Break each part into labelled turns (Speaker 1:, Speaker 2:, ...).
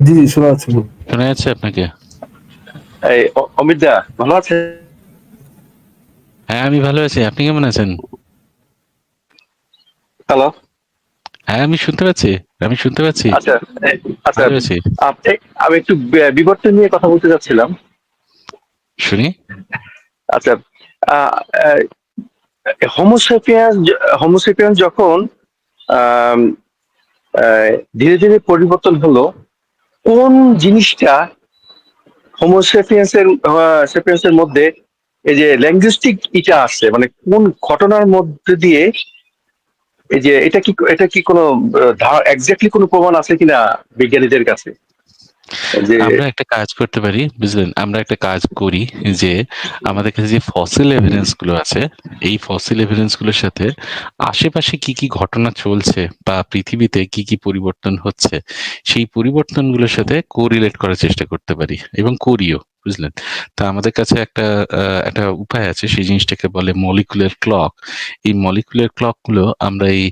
Speaker 1: জি, জি, শোনা যাচ্ছে।
Speaker 2: শোনা যাচ্ছে আপনাকে?
Speaker 3: এই অমিত দা ভালো আছে?
Speaker 2: হ্যাঁ, আমি ভালো আছি। আপনি কেমন আছেন?
Speaker 3: হ্যালো।
Speaker 2: হ্যাঁ, আমি শুনতে পাচ্ছি।
Speaker 3: আচ্ছা, আচ্ছা।
Speaker 2: ভালো আছি।
Speaker 3: আমি একটু বিবর্তন নিয়ে কথা বলতে চাচ্ছিলাম।
Speaker 2: শুনি।
Speaker 3: আচ্ছা, হোমোসেপিয়ান্স হোমোসেপিয়ান্স যখন আম, আহ, ধীরে ধীরে পরিবর্তন হলো, কোন জিনিসটা হোমোসেপিয়ান্সের সেপিয়ান্সের মধ্যে এই যে ল্যাঙ্গুইস্টিক ইটা আসছে, মানে কোন ঘটনার মধ্যে দিয়ে এই যে এটা কি কোনো এক্স্যাক্টলি কোনো প্রমাণ আছে কিনা বিজ্ঞানীদের কাছে যে
Speaker 2: আমরা একটা কাজ করতে পারি, বুঝলেন? আমরা একটা কাজ করি যে আমাদের কাছে যে ফসিল এভিডেন্স গুলো আছে, এই ফসিল এভিডেন্স গুলোর সাথে আশেপাশে কি কি ঘটনা চলছে বা পৃথিবীতে কি কি পরিবর্তন হচ্ছে, সেই পরিবর্তনগুলোর সাথে কোরিলেট করার চেষ্টা করতে পারি এবং করিও, বুঝলেন? তা আমাদের কাছে একটা উপায় আছে, সেই জিনিসটাকে বলে মলিকুলার ক্লক। এই মলিকুলার ক্লক গুলো আমরা এই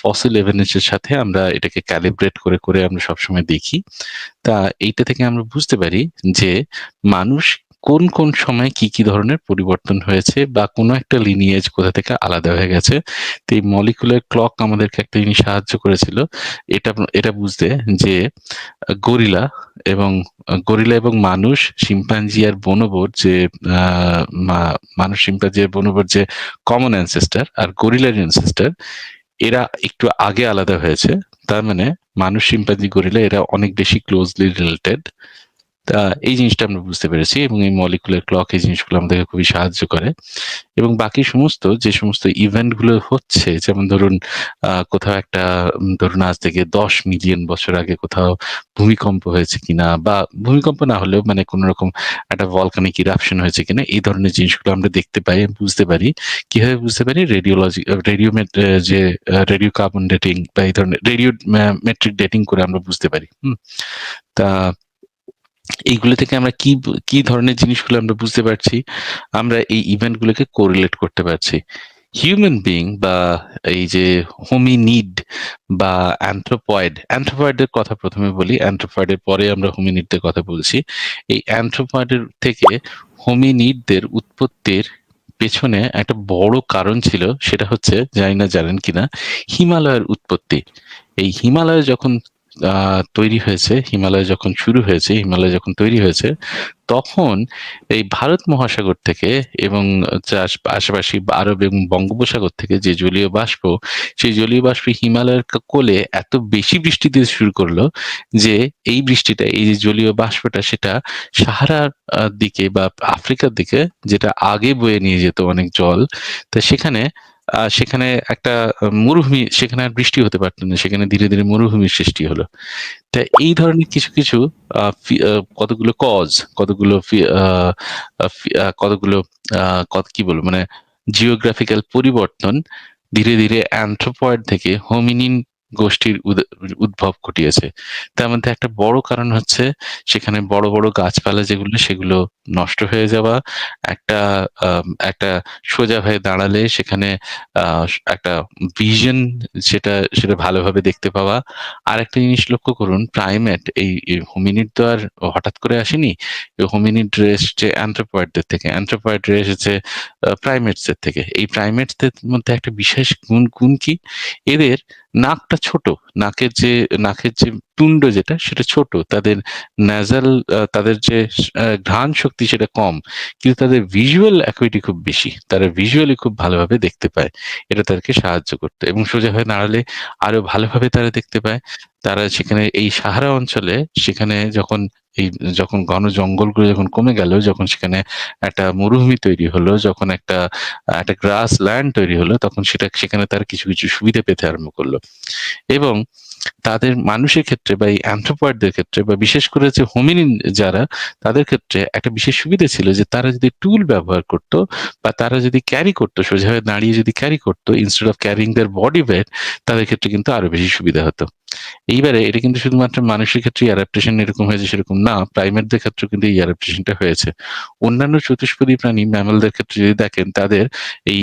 Speaker 2: ফসিল এভিডেন্স এর সাথে আমরা এটাকে ক্যালিব্রেট করে করে আমরা সবসময় দেখি। তা এইটা থেকে আমরা বুঝতে পারি যে মানুষ কোন কোন সময় কি কি ধরনের পরিবর্তন হয়েছে বা কোনো একটা লিনিয়েজ কোথা থেকে আলাদা হয়ে গেছে। তো এই মলিকুলার ক্লক আমাদেরকে একটা জিনিস সাহায্য করেছিল এটা এটা বুঝতে, যে গরিলা এবং গরিলা এবং মানুষ, শিম্পাঞ্জি আর বনোবোর যে মানুষ শিম্পাঞ্জি আর বনোবোর যে কমন অ্যানসেস্টার আর গরিলার অ্যানসেস্টার, এরা একটু আগে আলাদা হয়েছে। তার মানে মানুষ, শিম্পাঞ্জি, গরিলা এরা অনেক বেশি ক্লোজলি রিলেটেড। তা এই জিনিসটা আমরা বুঝতে পেরেছি এবং এই মলিকুলার ক্লক এই জিনিসগুলো আমাদেরকে খুবই সাহায্য করে। এবং বাকি সমস্ত যে সমস্ত ইভেন্ট গুলো হচ্ছে, যেমন ধরুন কোথাও একটা ধরুন আজ থেকে 10 মিলিয়ন বছর আগে কোথাও ভূমিকম্প হয়েছে কিনা, বা ভূমিকম্প না হলেও মানে কোন রকম একটা ভলকানিক ইরাপশন হয়েছে কিনা, এই ধরনের জিনিসগুলো আমরা দেখতে পাই, বুঝতে পারি। কিভাবে বুঝতে পারি? রেডিও যে রেডিও কার্বন ডেটিং বা এই ধরনের রেডিও মেট্রিক ডেটিং করে আমরা বুঝতে পারি। তা এইগুলো থেকে আমরা কি কি ধরনের জিনিসগুলো আমরা বুঝতে পারছি? আমরা এই ইভেন্ট গুলোকে কোরিলেট করতে পারছি। হিউম্যান বিং বা এই যে হোমিনিড বা অ্যান্থ্রোপয়েডের কথা প্রথমে বলি, অ্যান্থ্রোপয়েডের পরে আমরা হোমিনিডদের কথা বলছি। এই অ্যান্থ্রোপয়েডের থেকে হোমিনিডদের উৎপত্তির পেছনে একটা বড় কারণ ছিল, সেটা হচ্ছে, জানি না জানেন কিনা, হিমালয়ের উৎপত্তি। এই হিমালয় যখন তৈরি হয়েছে, হিমালয় যখন শুরু হয়েছে, হিমালয় যখন তৈরি হয়েছে, তখন এই ভারত মহাসাগর থেকে এবং আশেপাশে আরব এবং বঙ্গোপসাগর থেকে যে জলীয় বাষ্প, সেই জলীয় বাষ্প হিমালয়ের কোলে এত বেশি বৃষ্টি দিতে শুরু করলো যে এই বৃষ্টিটা, এই যে জলীয় বাষ্পটা, সেটা সাহারার দিকে বা আফ্রিকার দিকে, যেটা আগে বয়ে নিয়ে যেত অনেক জল, তা সেখানে সেখানে একটা মরুভূমি, সেখানে আর বৃষ্টি হতে পারতো না, সেখানে ধীরে ধীরে মরুভূমির সৃষ্টি হলো। তা এই ধরনের কিছু কিছু কতগুলো কতগুলো কতগুলো কি বলবো, মানে জিওগ্রাফিক্যাল পরিবর্তন ধীরে ধীরে অ্যানথ্রোপয়েড থেকে হোমিনিন গোষ্ঠীর উদ্ভব ঘটিয়েছে। তার মধ্যে একটা বড় কারণ হচ্ছে সেখানে বড় বড় গাছপালা যেগুলো, সেগুলো নষ্ট হয়ে যাওয়া। একটা একটা সোজা হয়ে দাঁড়ালে সেখানে আহ, একটা ভিশন, সেটা সেটা ভালোভাবে দেখতে পাওয়া। আর একটা জিনিস লক্ষ্য করুন, প্রাইমেট, এই হোমিনিড তো আর হঠাৎ করে আসেনি। এই হোমিনিড রে এসেছে অ্যানথ্রোপয়েডদের থেকে, অ্যানথ্রোপয়েড রে এসেছে প্রাইমেটস এর থেকে। এই প্রাইমেটসদের মধ্যে একটা বিশেষ গুণ কি? এদের নাকটা ছোট, নাকের যে তুণ্ড যেটা, সেটা ছোট, তাদের ন্যাজাল, তাদের যে ঘ্রাণ শক্তি সেটা কম, কিন্তু তাদের ভিজুয়াল অ্যাকুইটি খুব বেশি, তারা ভিজুয়ালি খুব ভালোভাবে দেখতে পায়। এটা তাদেরকে সাহায্য করতে, এবং সোজা হয়ে দাঁড়ালে আরো ভালোভাবে তারা দেখতে পায়। তারা সেখানে এই সাহারা অঞ্চলে, সেখানে যখন ঘন জঙ্গলগুলো যখন কমে গেল, যখন সেখানে একটা মরুভূমি তৈরি হলো, যখন একটা গ্রাস ল্যান্ড তৈরি হলো, তখন সেখানে তারা কিছু কিছু সুবিধা পেতে আরম্ভ করলো। এবং তাদের মানুষের ক্ষেত্রে বা এই অ্যানথ্রোপয়েডদের ক্ষেত্রে, বা বিশেষ করে যে হোমিনিন যারা, তাদের ক্ষেত্রে একটা বিশেষ সুবিধা ছিল যে তারা যদি টুল ব্যবহার করত, বা তারা যদি ক্যারি করতো, সোজা হয়ে দাঁড়িয়ে যদি ক্যারি করতো instead of carrying there body weight, তাদের ক্ষেত্রে কিন্তু আরো বেশি সুবিধা হতো। এইবারে এটা কিন্তু শুধুমাত্র মানুষের ক্ষেত্রে অ্যাডাপ্টেশন এরকম হয়েছে সেরকম না, প্রাইমেটদের ক্ষেত্রেও কিন্তু এই অ্যাডাপ্টেশনটা হয়েছে। অন্যান্য চতুষ্পদী প্রাণী, ম্যামলদের ক্ষেত্রে যদি দেখেন, তাদের এই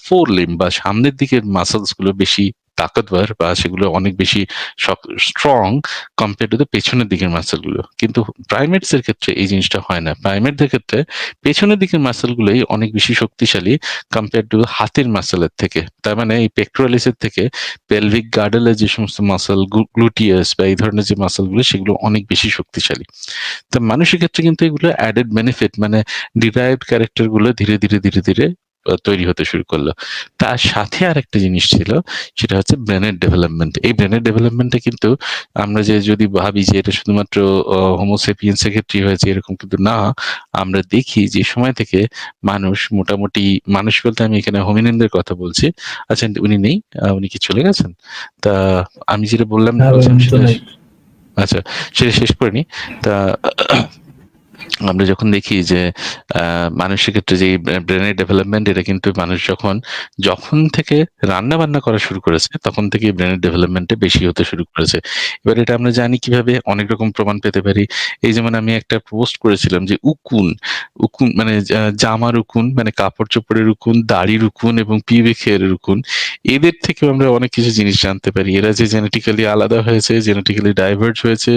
Speaker 2: ফোর লিম্ব বা সামনের দিকের মাসলস গুলো বেশি তাকতবর বা সেগুলো অনেক বেশি স্ট্রং কম্পেয়ার টু দ্য পেছনের দিকের মাসেলগুলো। কিন্তু প্রাইমেটস এর ক্ষেত্রে এই জিনিসটা হয় না। প্রাইমেটদের ক্ষেত্রে পেছনের দিকের মাসেলগুলোই অনেক বেশি শক্তিশালী কম্পেয়ার টু হাতের মাসেলের থেকে। তার মানে এই পেক্টোরালিসের থেকে পেলভিক গার্ডেলের যে সমস্ত মাসেল, গ্লুটিয়াস বা এই ধরনের যে মাসেলগুলো, সেগুলো অনেক বেশি শক্তিশালী। তো মানুষের ক্ষেত্রে কিন্তু এগুলো অ্যাডেড বেনিফিট, মানে ডিরাইভড ক্যারেক্টার গুলো ধীরে ধীরে ধীরে ধীরে তৈরি হতে শুরু করলো। তার সাথে আরেকটা জিনিস ছিল, সেটা হচ্ছে ব্রেনের ডেভেলপমেন্ট। এই ব্রেনের ডেভেলপমেন্টটা কিন্তু আমরা যে যদি ভাবি যে এটা শুধুমাত্র হোমোসেপিয়েন্স এর ক্ষেত্রেই হয়েছে, এরকম কিন্তু না। আমরা দেখি যে সময় থেকে মানুষ মোটামুটি, মানুষ বলতে আমি এখানে হোমিনিনদের কথা বলছি। আচ্ছা, উনি নেই, উনি কি চলে গেছেন? তা আমি যেটা
Speaker 1: হ্যাঁ ভাই,
Speaker 2: বলছিলাম
Speaker 1: আমি তো
Speaker 2: সেটা,
Speaker 1: নাই।
Speaker 2: আচ্ছা, সেটা শেষ করে নি। তা আমরা যখন দেখি যে মানুষের ক্ষেত্রে যে ব্রেনের ডেভেলপমেন্ট, এটা কিন্তু মানুষ যখন যখন থেকে রান্না বান্না করা শুরু করেছে, তখন থেকে ব্রেনের ডেভেলপমেন্টে বেশি হতে শুরু করেছে। এবার এটা আমরা জানি কিভাবে, অনেক রকম প্রমাণ পেতে পারি। এই যেমন আমি একটা পোস্ট করেছিলাম যে উকুন, উকুন মানে জামার উকুন, মানে কাপড় চোপড়ের উকুন, দাড়ির উকুন এবং পিউবিক হেয়ারের উকুন, এদের থেকেও আমরা অনেক কিছু জিনিস জানতে পারি। এরা যে জেনেটিক্যালি আলাদা হয়েছে, জেনেটিক্যালি ডাইভার্জ হয়েছে,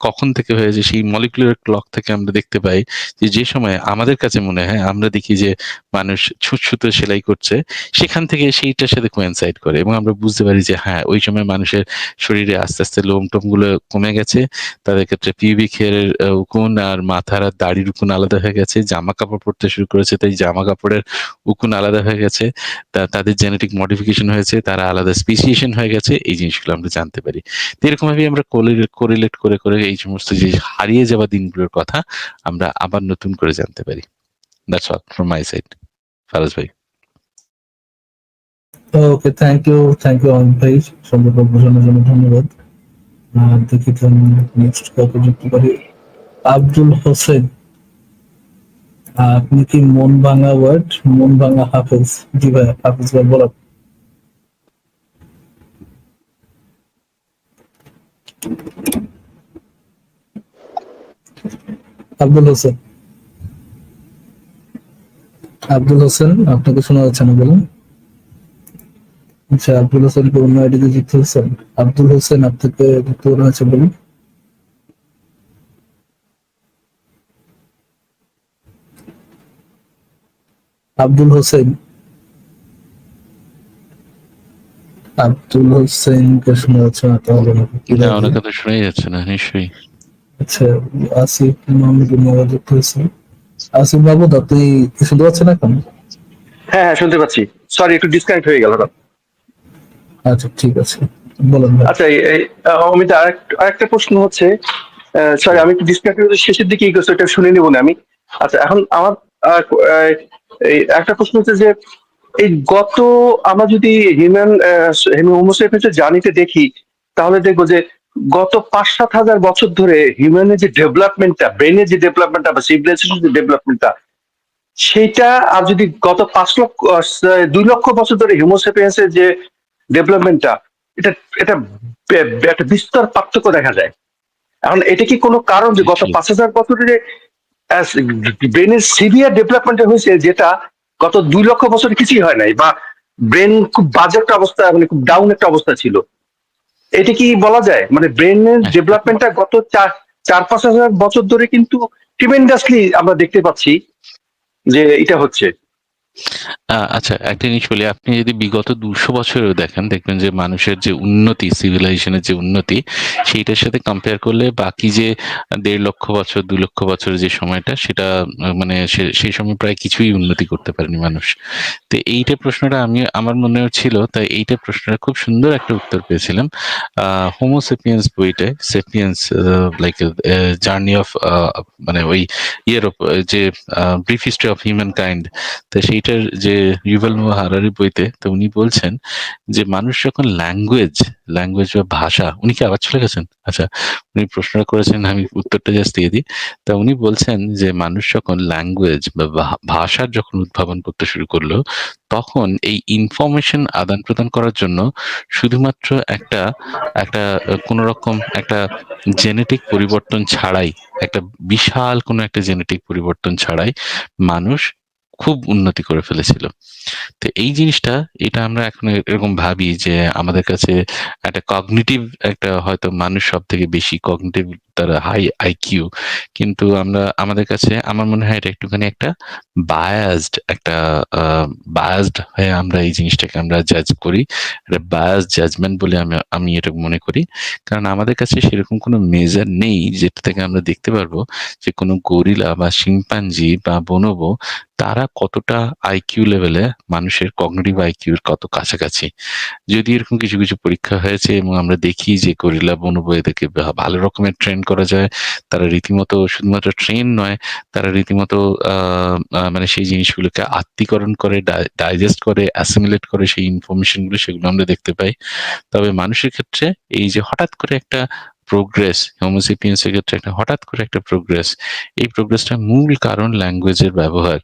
Speaker 2: কখন থেকে হয়েছে, সেই মলিকুলার ক্লক থেকে আমরা দেখতে পাই যে যে সময় আমাদের কাছে মনে হয়, আমরা দেখি যে মানুষ ছুঁচ সেলাই করছে, সেখান থেকে সেইটার সাথে কোয়েনসাইড করে, এবং আমরা বুঝতে পারি যে হ্যাঁ, ওই সময় মানুষের শরীরে আস্তে আস্তে লোম টোম গুলো কমে গেছে, তাদের ক্ষেত্রে পিউবিক হেয়ারের উকুন আর মাথার আর দাড়ির উকুন আলাদা হয়ে গেছে, জামা কাপড় পরতে শুরু করেছে, তাই জামা কাপড়ের উকুন আলাদা হয়ে গেছে, তাদের জেনেটিক মডিফিকেশন হয়েছে, তারা আলাদা স্পিসিয়েশন হয়ে গেছে। এই জিনিসগুলো আমরা জানতে পারি। তো এরকম ভাবে আমরা কোরিলেট করে করে এই সমস্ত যে হারিয়ে যাওয়া দিনগুলোর কথা আমরা আবার নতুন করে জানতে পারি। That's all from my side. Faraz ভাই।
Speaker 1: ওকে, থ্যাংক ইউ অমিত ভাই, সুন্দর বোঝানোর জন্য ধন্যবাদ। দেখি তো নেক্সট কাউকে যুক্ত করি। আব্দুল হোসেন, আপনি কি মন ভাঙা ওয়ার্ড, মন ভাঙা হাফেজ? জি ভাই, হাফেজ ভাই বলেন। আব্দুল হোসেন, আব্দুল হোসেন, আপনাকে শোনা যাচ্ছে না, বলুন। আচ্ছা, আব্দুল হোসেনকে অন্য আইডিতে যুক্ত হয়েছেন? আব্দুল হোসেন, আপনাকে যুক্ত করা হয়েছে, বলুন। আব্দুল হোসেন, আব্দুল হোসেনকে শোনা যাচ্ছে না, তাহলে আমাকে কি
Speaker 2: না,
Speaker 1: লাগবে?
Speaker 2: ওনার কথা শোনাই যাচ্ছে না নিশ্চয়ই।
Speaker 1: আচ্ছা, আসিফ মাহমুদ যুক্ত হয়েছে। আসিফ মাহমুদ, আপনি কি শুনতে পাচ্ছেন এখন?
Speaker 3: হ্যাঁ হ্যাঁ, শুনতে পাচ্ছি। সরি, একটু ডিসকানেক্ট হয়ে গেল।
Speaker 1: আচ্ছা, ঠিক আছে, বলেন ভাই।
Speaker 3: আচ্ছা, অমিত, আরেকটা প্রশ্ন হচ্ছে, সরি আমি একটু ডিসকানেক্ট শেষের দিকে এই করছি, এটা শুনে নিব না আমি। আচ্ছা, এখন আমার আহ, আহ, এই একটা প্রশ্ন হচ্ছে যে এই আমরা যদি হিউম্যান হোমোসেপিয়েন্সের জার্নিতে দেখি, তাহলে দেখবো যে গত 5-7 হাজার বছর ধরে হিউম্যানের যে ডেভেলপমেন্টটা, ব্রেনের যে ডেভেলপমেন্টটা বা সিভিলাইজেশনের যে ডেভেলপমেন্টটা, সেইটা আর যদি গত 2 লক্ষ বছর ধরে হিউমোসেপিয়েন্সের যে ডেভেলপমেন্টটা, এটা এটা একটা বিস্তর পার্থক্য দেখা যায়। এখন এটা কি কোনো কারণ যে গত
Speaker 2: নিশ্চয়ই।
Speaker 3: 5,000 বছরে যে ব্রেনের সিভিয়ার ডেভেলপমেন্ট হয়েছে, যেটা গত 2 লক্ষ বছরে কিছুই হয় নাই, বা ব্রেন খুব বাজে একটা অবস্থা, মানে খুব ডাউন একটা অবস্থা ছিল? এটা কি বলা যায়, মানে ব্রেনের
Speaker 2: হ্যাঁ।
Speaker 3: ডেভেলপমেন্টটা গত 4-5 হাজার বছর ধরে কিন্তু ট্রিমেন্ডাসলি আমরা দেখতে পাচ্ছি যে এটা হচ্ছে।
Speaker 2: আচ্ছা, একটা জিনিস বলি, আপনি যদি বিগত 200 বছরেও দেখেন, দেখবেন যে মানুষের যে উন্নতি, সিভিলাইজেশনের যে উন্নতি, সেইটার সাথে কম্পেয়ার করলে বাকি যে 1.5 লক্ষ বছর, 2 লক্ষ বছরের যে সময়টা, সেটা মানে সেই সময় প্রায় কিছুই উন্নতি করতে পারেনি মানুষ। তো এইটা প্রশ্নটা আমার মনেও ছিল, তাই এইটা প্রশ্নটা খুব সুন্দর একটা উত্তর পেয়েছিলাম হোমোসেপিয়েন্স বইতে। সেপিয়েন্স লাইক জার্নি অফ, মানে ওই ইয়ের যে brief history of human kind. তো সেইটার যে ইউভাল নোয়া হারারি বইতে, তো উনি বলছেন যে মানুষ যখন ল্যাঙ্গুয়েজ বা ভাষা, উনি কি আবার চলে গেছেন? আচ্ছা, উনি প্রশ্নটা করেছেন, আমি উত্তরটা জাস্ট দিয়ে দিই। তা উনি বলছেন যে মানুষ যখন ল্যাঙ্গুয়েজ বা ভাষার যখন উদ্ভাবন করতে শুরু করলো, তখন এই ইনফরমেশন আদান প্রদান করার জন্য শুধুমাত্র একটা একটা কোনো রকম একটা জেনেটিক পরিবর্তন ছাড়াই, একটা বিশাল কোনো একটা জেনেটিক পরিবর্তন ছাড়াই মানুষ খুব উন্নতি করে ফেলেছিল। তো এই জিনিসটা, এটা আমরা এখন এরকম ভাবি যে আমাদের কাছে একটা কগনিটিভ, একটা হয়তো মানুষ সব থেকে বেশি কগনিটিভ, তার হাই আইকিউ, কিন্তু আমরা আমাদের কাছে আমার মনে হয় এটা একটুখানি একটা বায়াসড হয়ে আমরা এই জিনিসটাকে আমরা জাজ করি, একটা বায়াস জাজমেন্ট বলে আমি এটা মনে করি। কারণ আমাদের কাছে সেরকম কোনো মেজার নেই যেটা থেকে আমরা দেখতে পারবো যে কোনো গরিলা বা শিম্পাঞ্জি বা বনবো তারা কতটা আইকিউ লেভেলে মানুষের কগনিটিভ আইকিউর কত কাছাকাছি। যদি এরকম কিছু কিছু পরীক্ষা হয়েছে এবং আমরা দেখি যে গরিলা বনবো এদেরকে ভালো রকমের ট্রেন করা যায়, তারা রীতিমতো শুধুমাত্র ট্রেন নয়, তারা রীতিমতো মানে সেই জিনিসগুলোকে আত্মীকরণ করে, ডাইজেস্ট করে, অ্যাসিমিলেট করে সেই ইনফরমেশনগুলো, সেগুলো আমরা দেখতে পাই। তবে মানুষের ক্ষেত্রে এই যে হঠাৎ করে একটা প্রোগ্রেস, হোমোসেপিয়েন্স এর ক্ষেত্রে একটা হঠাৎ করে একটা প্রোগ্রেস, এই প্রোগ্রেসটার মূল কারণ ল্যাঙ্গুয়েজের ব্যবহার।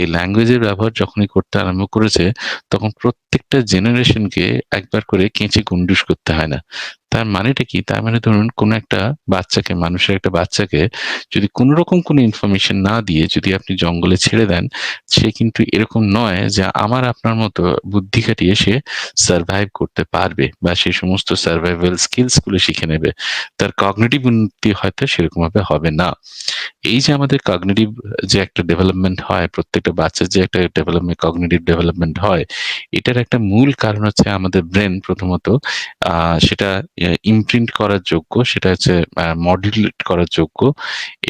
Speaker 2: এই ল্যাঙ্গুয়েজের ব্যবহার যখনই করতে আরম্ভ করেছে তখন প্রত্যেকটা জেনারেশনকে একবার করে কেঁচে গুন্ডুস করতে হয় না। তার মানেটা কি? তার মানে ধরুন কোনো একটা বাচ্চাকে, মানুষের একটা বাচ্চাকে যদি কোনো রকম কোনো ইনফরমেশন না দিয়ে যদি আপনি জঙ্গলে ছেড়ে দেন, সে কিন্তু এরকম নয় যে আমার আপনার মতো বুদ্ধি খাটিয়ে সে সার্ভাইভ করতে পারবে বা সেই সমস্ত সার্ভাইভাল স্কিলস গুলো শিখে নেবে। তার কগনিটিভ উন্নতি হয়তো সেরকম ভাবে হবে না। এই যে আমাদের কগনিটিভ যে একটা ডেভেলপমেন্ট হয়, প্রত্যেকটা বাচ্চার যে একটা ডেভেলপমেন্ট, কগনিটিভ ডেভেলপমেন্ট হয়, এটার একটা মূল কারণ হচ্ছে আমাদের ব্রেন প্রথমত সেটা ইমপ্রিন্ট করার যোগ্য, সেটা হচ্ছে মডুলেট করার যোগ্য।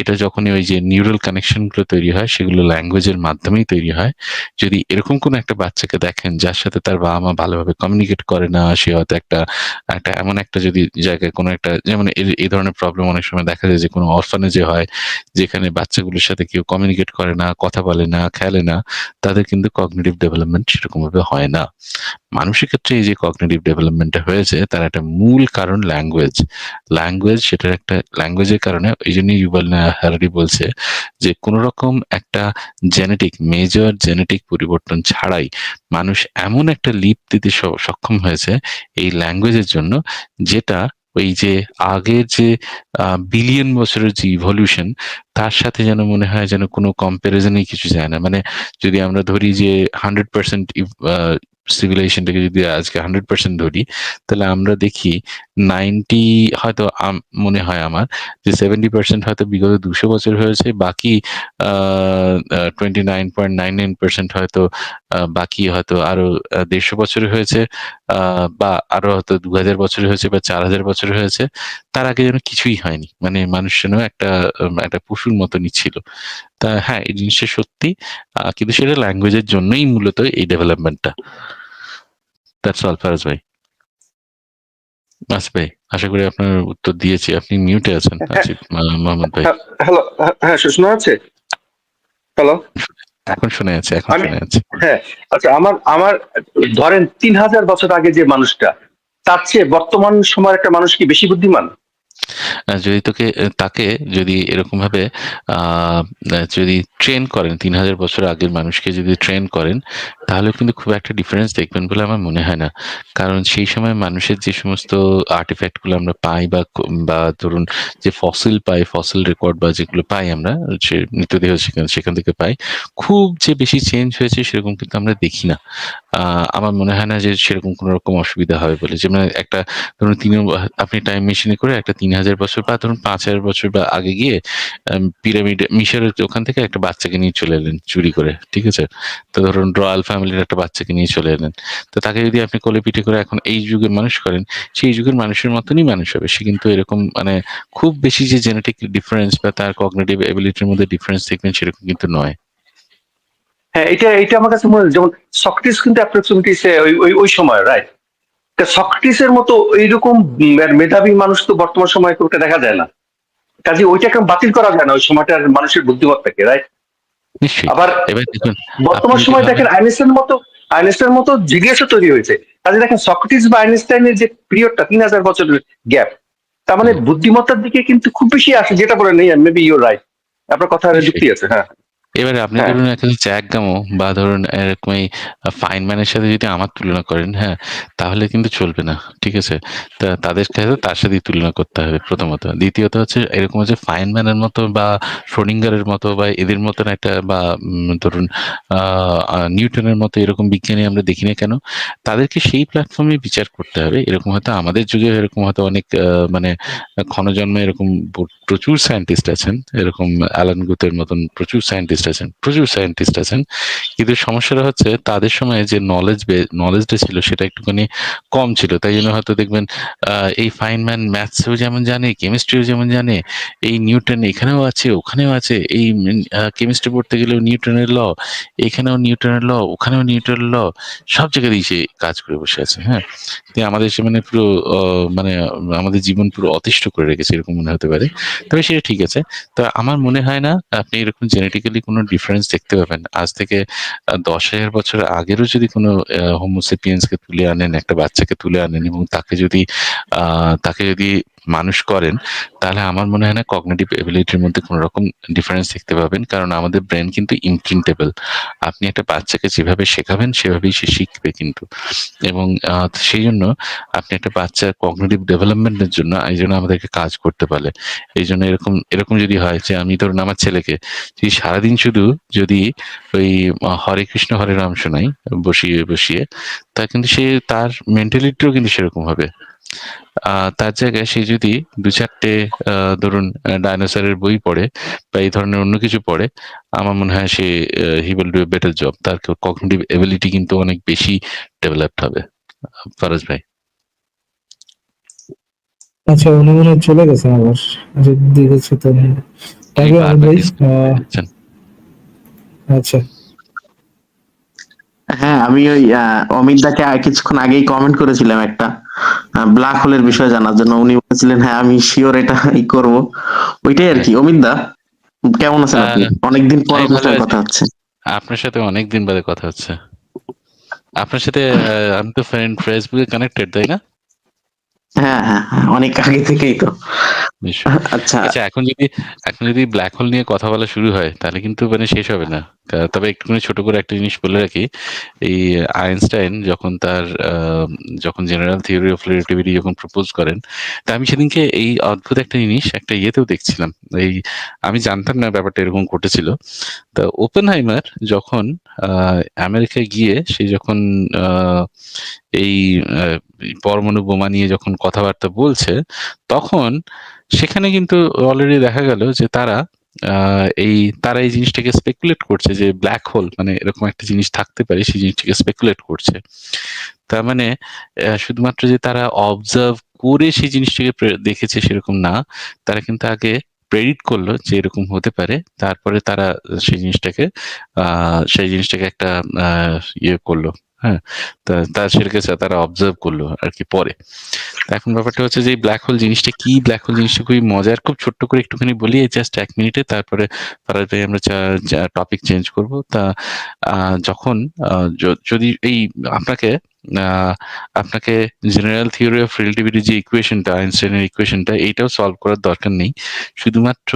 Speaker 2: এটা যখনই ওই যে নিউরাল কানেকশন গুলো তৈরি হয়, সেগুলো ল্যাঙ্গুয়েজের মাধ্যমেই তৈরি হয়। যদি এরকম কোনো একটা বাচ্চাকে দেখেন যার সাথে তার বাবা মা ভালোভাবে কমিউনিকেট করে না, সে হয়তো একটা একটা এমন একটা যদি জায়গায় কোনো একটা, যেমন এই ধরনের প্রবলেম অনেক সময় দেখা যায় যে কোনো অরফানেজে হয়, যেখানে বাচ্চাগুলোর সাথে কেউ কমিউনিকেট করে না, কথা বলে না, খেলে না, তাদের কিন্তু কগনিটিভ ডেভেলপমেন্ট সেরকম ভাবে হয় না। মানুষের ক্ষেত্রে এই যে কগনিটিভ ডেভেলপমেন্টটা হয়েছে তার একটা মূল কারণ ল্যাঙ্গুয়েজ। সেটার একটা ল্যাঙ্গুয়েজের কারণে, এই জন্যই ইউভাল হারারি বলছে যে কোনো রকম একটা মেজর জেনেটিক পরিবর্তন ছাড়াই মানুষ এমন একটা লিপ দিতে সক্ষম হয়েছে এই ল্যাঙ্গুয়েজের জন্য, যেটা ওই যে আগের যে বিলিয়ন বছরের যে ইভলিউশন, তার সাথে যেন মনে হয় যেন কোনো কম্পারিজনই কিছু যায় না। মানে যদি আমরা ধরি যে 100% সিভিলাইজেশনটাকে যদি আজকে 100% ধরি, তাহলে আমরা দেখি 90, হয়তো মনে হয় আমার যে 70% হয়তো বিগত 200 বছর হয়েছে, বাকি 29.99% হয়তো বাকি হয়তো আরো 150 বছর হয়েছে, বা আরো হয়তো 2000 বছর হয়েছে বা 4000 বছর হয়েছে। তার আগে যেন কিছুই হয়নি, মানে মানুষ যেন একটা পশুর মতনই ছিল। তা হ্যাঁ, এই জিনিসটা সত্যি, কিন্তু সেটা ল্যাঙ্গুয়েজের জন্যই মূলত এই ডেভেলপমেন্টটা। দ্যাটস অল ফারাজ ভাই। আসিফ ভাই, আশা করি আপনার উত্তর দিয়েছি। আপনি মিউটে আছেন আসিফ, মোহাম্মদ ভাই।
Speaker 3: হ্যালো, হ্যাঁ শোনা যাচ্ছে? হ্যালো,
Speaker 2: এখন শুনে যাচ্ছে, এখন
Speaker 3: আমি,
Speaker 2: শুনে যাচ্ছে।
Speaker 3: হ্যাঁ, আচ্ছা, আমার আমার ধরেন 3000 বছর আগে যে মানুষটা, তার চেয়ে বর্তমান সময়ের একটা মানুষ কি বেশি বুদ্ধিমান?
Speaker 2: যদি তাকে যদি এরকম ভাবে যদি ট্রেন করেন, 3000 বছর আগের মানুষকে যদি ট্রেন করেন, তাহলে কিন্তু খুব একটা ডিফারেন্স দেখবেন বলে আমার মনে হয় না। কারণ সেই সময় মানুষের যে সমস্ত আর্টিফ্যাক্ট গুলো আমরা পাই, বা ধরুন যে ফসিল পাই, ফসিল রেকর্ড বা যেগুলো পাই আমরা, যে মৃতদেহ সেখান থেকে পাই, খুব যে বেশি চেঞ্জ হয়েছে সেরকম কিন্তু আমরা দেখি না। আমার মনে হয় না যে সেরকম কোনো রকম অসুবিধা হবে বলে। যেমন একটা ধরুন আপনি টাইম মেশিনে করে একটা 3000 বছর বা ধরুন 5000 বছর বা আগে গিয়ে পিরামিড মিশরের ওখান থেকে একটা বাচ্চাকে নিয়ে চলে এলেন চুরি করে, ঠিক আছে? তো ধরুন রয়্যাল ফ্যামিলির একটা বাচ্চাকে নিয়ে চলে এলেন, তো তাকে যদি আপনি কোলে পিঠে করে এখন এই যুগের মানুষ করেন, সেই যুগের মানুষের মতনই মানুষ হবে সে। কিন্তু এরকম মানে খুব বেশি যে জেনেটিক ডিফারেন্স বা তার কগনিটিভ এবিলিটির মধ্যে ডিফারেন্স দেখবেন সেরকম কিন্তু নয়।
Speaker 3: হ্যাঁ, এটা এটা আমার কাছে মনে হয়, যেমন সক্রেটিস কিন্তু অ্যাপ্রক্সিমেটলি ওই ওই ওই সময়, রাইট? সক্রেটিসের মতো এইরকম মেধাবী মানুষ তো বর্তমান সময়ে খুব একটা দেখা যায় না। কাজে ওইটাকে বাতিল করা যায় না, ওই সময়টার মানুষের বুদ্ধিমত্তাকে, রাইট?
Speaker 2: নিশ্চয়ই।
Speaker 3: আবার
Speaker 2: এবার দেখুন, আপনি
Speaker 3: বর্তমান
Speaker 2: যদি
Speaker 3: সময়
Speaker 2: ভাবেন,
Speaker 3: দেখেন আইনস্টাইনের মতো জিনিয়াসও তৈরি হয়েছে। কাজে দেখেন সক্রেটিস বা আইনস্টাইনের যে পিরিয়ডটা 3000 বছরের গ্যাপ, তার মানে বুদ্ধিমত্তার দিকে কিন্তু খুব বেশি আসে, যেটা বলে নেই, মেবি ইউর রাইট, আপনার কথা
Speaker 2: নিশ্চয়ই
Speaker 3: যুক্তি আছে, হ্যাঁ।
Speaker 2: এবারে আপনি
Speaker 3: হ্যাঁ,
Speaker 2: ধরুন একটা জ্যাকগামো বা ধরুন এরকম এই ফাইনম্যানের সাথে যদি আমার তুলনা করেন, হ্যাঁ, তাহলে কিন্তু চলবে না। ঠিক আছে? তাদের সাথে তার সাথেই তুলনা করতে হবে প্রথমত। দ্বিতীয়ত হচ্ছে এরকম হচ্ছে ফাইনম্যানের মতো বা শ্রোডিঙ্গারের মতো বা এদের মতন একটা বা ধরুন নিউটনের মতো এরকম বিজ্ঞানী আমরা দেখি না কেন? তাদেরকে সেই প্ল্যাটফর্মে বিচার করতে হবে। এরকম হয়তো আমাদের যুগে এরকম হয়তো অনেক মানে ক্ষণজন্মে এরকম প্রচুর সায়েন্টিস্ট আছেন। এরকম অ্যালান গুথের মতন প্রচুর সায়েন্টিস্ট আছেন, প্রচুর সায়েন্টিস্ট আছেন। কিন্তু সমস্যাটা হচ্ছে তাদের সময়ে যে নলেজটা ছিল সেটা একটুখানি কম ছিল। তাই জন্য হয়তো দেখবেন এই ফাইনম্যান ম্যাথসেও যেমন জানে, কেমিস্ট্রিও যেমন জানে, এই নিউটন এখানেও আছে, ওখানেও আছে। এই কেমিস্ট্রি পড়তে গেলেও নিউটনের ল, এখানেও নিউটনের ল, ওখানেও নিউটনের ল, সব জায়গাতেই সে কাজ করে বসে আছে। হ্যাঁ, আমাদের সে মানে পুরো মানে আমাদের জীবন পুরো অতিষ্ঠ করে রেখেছে এরকম মনে হতে পারে। তবে সেটা ঠিক আছে। তো আমার মনে হয় না আপনি এরকম জেনেটিক্যালি কোনো ডিফারেন্স দেখতে পাবেন। আজ থেকে 10,000 বছর আগেরও যদি কোনো হোমোসেপিয়েন্সকে তুলে আনেন, একটা বাচ্চাকে তুলে আনেন এবং তাকে যদি মানুষ করেন, তাহলে আমার মনে হয় না কগনিটিভ এবিলিটির মধ্যে কোনো রকম ডিফারেন্স দেখতে পাবেন। কারণ আমাদের ব্রেন কিন্তু ইমপ্রিন্টেবল। আপনি একটা বাচ্চাকে যেভাবে শেখাবেন সেভাবেই সে শিখবে কিন্তু। এবং সেই জন্য আপনি একটা বাচ্চার কগনিটিভ ডেভেলপমেন্টের জন্য এই জন্য আমাদেরকে কাজ করতে পারে। এই জন্য এরকম এরকম যদি হয় যে আমি ধরুন আমার ছেলেকে যদি সারাদিন শুধু যদি ওই হরে কৃষ্ণ হরে রাম শোনাই বসিয়ে বসিয়ে, তা কিন্তু সে তার মেন্টালিটিও কিন্তু সেরকম হবে। তার জায়গায় সে যদি দু চারটে ধরুন ডাইনোসরের বই পড়ে বা এই ধরনের অন্য কিছু পড়ে, আমার মনে হয় সে he will do a better job. তার কগনিটিভ এবিলিটি কিন্তু অনেক বেশি ডেভেলপড হবে। ফারাজ ভাই,
Speaker 1: আচ্ছা, উনি মনে হয় চলে গেছেন আবার। আচ্ছা, দেখেছি তো।
Speaker 2: এই
Speaker 1: থ্যাংক ইউ আমির
Speaker 2: বারবার
Speaker 1: ভাই।
Speaker 2: ডিসকানেক্ট হয়ে যাচ্ছেন।
Speaker 1: আচ্ছা,
Speaker 4: হ্যাঁ, আমি ওই অমিত দাকে কিছুক্ষণ আগেই কমেন্ট করেছিলাম একটা ব্ল্যাক হোলের বিষয় জানার জন্য। উনি বলেছিলেন হ্যাঁ আমি শিওর এটা করব। ওইটাই আর কি। অমিত দা, কেমন আছেন আপনি?
Speaker 2: আহ,
Speaker 4: অনেকদিন পর
Speaker 2: আমি
Speaker 4: আপনার
Speaker 2: ভালো
Speaker 4: সঙ্গে
Speaker 2: আছি।
Speaker 4: কথা হচ্ছে।
Speaker 2: আপনার সাথে অনেকদিন বাদে কথা হচ্ছে। আপনার সাথে আমি তো ফেসবুকে কানেক্টেড, তাই না?
Speaker 4: হ্যাঁ হ্যাঁ হ্যাঁ, অনেক আগে থেকেই তো।
Speaker 2: নিশ্চয়ই।
Speaker 4: আচ্ছা।
Speaker 2: আচ্ছা, এখন যদি ব্ল্যাক হোল নিয়ে কথা বলা শুরু হয় তাহলে কিন্তু মানে শেষ হবে না। তবে একটুখানি ছোট করে একটা জিনিস বলে রাখি। এই আইনস্টাইন যখন জেনারেল থিওরি অফ রিলেটিভিটি যখন প্রপোজ করেন, তা আমি সেদিনকে এই অদ্ভুত একটা জিনিস একটা ইয়েতেও দেখছিলাম। এই আমি জানতাম না ব্যাপারটা এরকম ঘটেছিল। তা ওপেনহাইমার যখন আমেরিকায় গিয়ে সে যখন আহ, এই পরমাণু বোমা নিয়ে যখন কথাবার্তা বলছে, তখন সেখানে কিন্তু অলরেডি দেখা গেল যে তারা এই জিনিসটাকে স্পেকুলেট করছে যে ব্ল্যাক হোল মানে এরকম একটা জিনিস থাকতে পারে, সেই জিনিসটাকে স্পেকুলেট করছে। তার মানে শুধুমাত্র যে তারা অবজার্ভ করে সেই জিনিসটাকে দেখেছে সেরকম না, তারা কিন্তু আগে প্রেডিক্ট করলো যে এরকম হতে পারে। তারপরে তারা সেই জিনিসটাকে একটা ইয়ে করলো। হ্যাঁ, সেটাকে তারা অবজার্ভ করলো আর কি পরে। এখন ব্যাপারটা হচ্ছে যে ব্ল্যাক হোল জিনিসটা কি, ব্ল্যাক হোল জিনিসটা খুবই মজার। খুব ছোট্ট করে একটুখানি বলি জাস্ট 1 মিনিটে, তারপরে ফারাজ ভাই আমরা টপিক চেঞ্জ করব। তা যখন যদি এই আপনাকে আহ, আপনাকে জেনারেল থিওরি অফ রিলেটিভিটি যে ইকুয়েশনটা, আইনস্টাইনের ইকুয়েশনটা, এইটাও সলভ করার দরকার নেই। শুধুমাত্র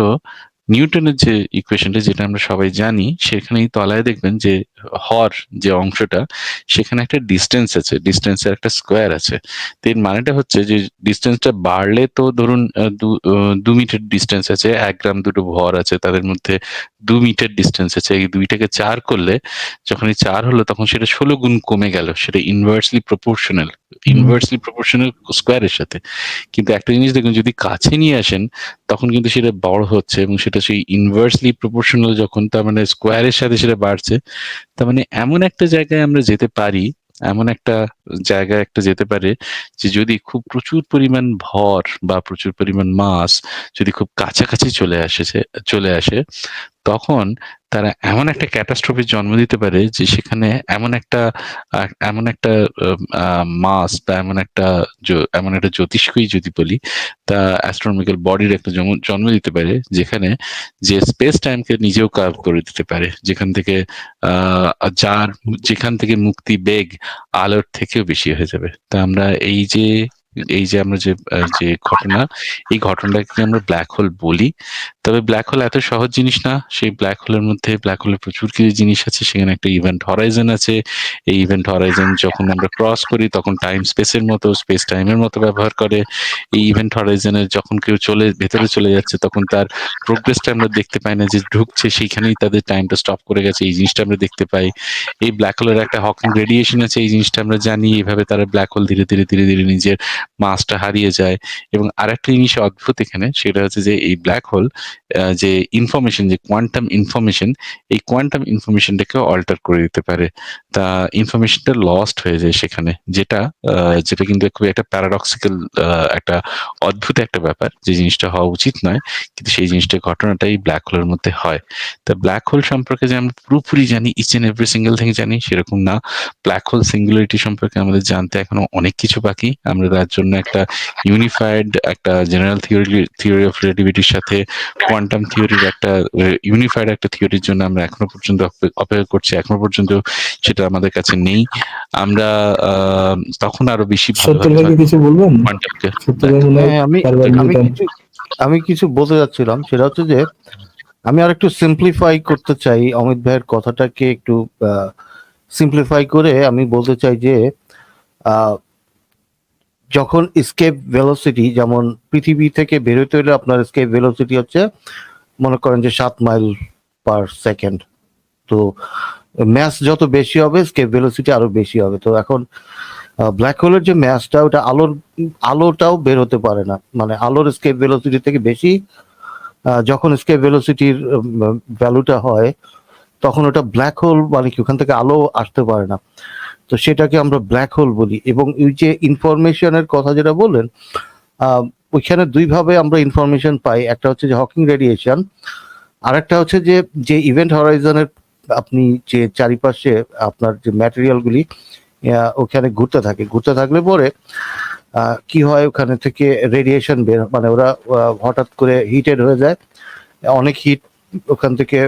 Speaker 2: নিউটনের যে ইকুয়েশনটা যেটা আমরা সবাই জানি, সেখানেই তলায় দেখবেন যে হর যে অংশটা, সেখানে একটা ডিস্টেন্স আছে, ডিস্টেন্সের একটা স্কোয়ার আছে। তো এর মানেটা হচ্ছে যে ডিস্টেন্সটা বাড়লে তো ধরুন 2 মিটার ডিস্টেন্স আছে, 1 গ্রাম দুটো ভর আছে, তাদের মধ্যে 2 মিটার ডিস্টেন্স আছে। এই দুইটাকে 4 করলে যখন এই 4 হলো তখন সেটা 16 গুণ কমে গেল। সেটা ইনভার্সলি প্রপোর্শনাল স্কোয়ারের সাথে। কিন্তু একটা জিনিস দেখুন, যদি কাছে নিয়ে আসেন তখন কিন্তু সেটা বড় হচ্ছে এবং সেটা সেই ইনভার্সলি প্রপোর্শনাল যখন, তার মানে স্কোয়ারের সাথে সেটা বাড়ছে। তার মানে এমন একটা জায়গায় আমরা যেতে পারি, এমন একটা জায়গায় একটা যেতে পারে যে যদি খুব প্রচুর পরিমাণ ভর বা প্রচুর পরিমাণ মাস যদি খুব কাছাকাছি চলে আসে, তখন তারা এমন একটা ক্যাটাস্ট্রফির জন্ম দিতে পারে যে সেখানে এমন একটা মাস বা এমন একটা জ্যোতিষ্কই যদি বলি, তা অ্যাস্ট্রোনমিক্যাল বডির একটা জন্ম দিতে পারে যেখানে যে স্পেস টাইমকে নিজেও কার্ভ করে দিতে পারে, আহ যেখান থেকে মুক্তি বেগ আলোর থেকেও বেশি হয়ে যাবে। তা আমরা এই যে এই যে আমরা যে ঘটনা, এই ঘটনাটাকে আমরা ব্ল্যাক হোল বলি। তবে ব্ল্যাক হোল এত সহজ জিনিস না। সেই ব্ল্যাক হোলের মধ্যে ব্ল্যাক হোলের প্রচুর কিছু জিনিস আছে। সেখানে একটা ইভেন্ট হরাইজন আছে। এই ইভেন্ট হরাইজন যখন আমরা ক্রস করি তখন টাইম স্পেসের মতো, স্পেস টাইমের মতো ব্যবহার করে। এই ইভেন্ট হরাইজনের যখন কেউ ভেতরে চলে যাচ্ছে তখন তার প্রোগ্রেসটা আমরা দেখতে পাই না, যে ঢুকছে সেইখানেই তাদের টাইমটা স্টপ করে গেছে, এই জিনিসটা আমরা দেখতে পাই। এই ব্ল্যাক হোলের একটা হকিং রেডিয়েশন আছে, এই জিনিসটা আমরা জানি। এইভাবে তারা ব্ল্যাক হোল ধীরে ধীরে ধীরে ধীরে নিজের মাসটা হারিয়ে যায়। এবং আরেকটা জিনিস অদ্ভুত এখানে, সেটা হচ্ছে যে এই ব্ল্যাক হোল যে ইনফরমেশন, যে কোয়ান্টাম ইনফরমেশন, এই কোয়ান্টাম ইনফরমেশনটাকে অল্টার করে দিতে পারে। তা ইনফরমেশনটা লস্ট হয়ে যায় সেখানে, যেটা কিন্তু খুবই একটা প্যারাডক্সিক্যাল, একটা অদ্ভুত একটা ব্যাপার, যে জিনিসটা হওয়া উচিত নয়, কিন্তু সেই জিনিসটা ঘটনাটাই ব্ল্যাক হোলের মধ্যে হয়। তা ব্ল্যাক হোল সম্পর্কে যে আমরা পুরোপুরি জানি, each and every single thing জানি, সেরকম না। ব্ল্যাক হোল সিঙ্গুলারিটি সম্পর্কে আমাদের জানতে এখনো অনেক কিছু বাকি। আমরা তার জন্য একটা ইউনিফাইড, একটা জেনারেল থিওরি অফ রিলেটিভিটির সাথে কোয়ান্টাম থিওরির একটা ইউনিফাইড একটা থিওরির জন্য আমরা এখনো পর্যন্ত অপেক্ষা করছি। এখনো পর্যন্ত সেটা আমাদের কাছে নেই। আমরা তখন আরো বেশি
Speaker 1: সত্তর
Speaker 2: ভালোভাবে
Speaker 1: ভাগে কিছু বলবেন?
Speaker 2: কোয়ান্টামকে
Speaker 1: সত্তর ভাগ মনে হয়
Speaker 5: হ্যাঁ,
Speaker 1: বারবার
Speaker 5: আমি
Speaker 1: নিউটন।
Speaker 5: আমি কিছু বলতে যাচ্ছিলাম, সেটা হচ্ছে যে আমি আর একটু সিম্পলিফাই করতে চাই অমিত ভাইয়ের কথাটাকে, একটু সিম্পলিফাই করে আমি বলতে চাই যে আহ, যখন স্কেপ ভেলোসিটি, যেমন পৃথিবী থেকে বেরোতে হলে আপনার স্কেপ ভেলোসিটি হচ্ছে মনে করেন যে 7 মাইল পার সেকেন্ড। তো ম্যাস যত বেশি হবে স্কেপ ভেলোসিটি আরো বেশি হবে। তো এখন ব্ল্যাক হোলের যে ম্যাসটা, ওটা আলোটাও বের হতে পারে না, মানে আলোর স্কেপ ভেলোসিটি থেকে বেশি। যখন স্কেপ ভেলোসিটির ভ্যালুটা হয় তখন ওটা ব্ল্যাক হোল, মানে কি ওখান থেকে আলো আসতে পারে না। তো সেটাকে আমরা ব্ল্যাক হোল বলি। এবং এই যে ইনফরমেশনের কথা যেটা বললেন, ওইখানে দুইভাবে আমরা ইনফরমেশন পাই। একটা হচ্ছে যে হকিং রেডিয়েশন, আর একটা হচ্ছে যে ইভেন্ট হরাইজনের আপনি যে চারিপাশে আপনার যে ম্যাটেরিয়ালগুলি ওখানে ঘুরতে থাকলে পরে কি হয়, ওখানে থেকে রেডিয়েশন বের, মানে ওরা হঠাৎ করে হিটেড হয়ে যায়, অনেক হিট ওখান থেকে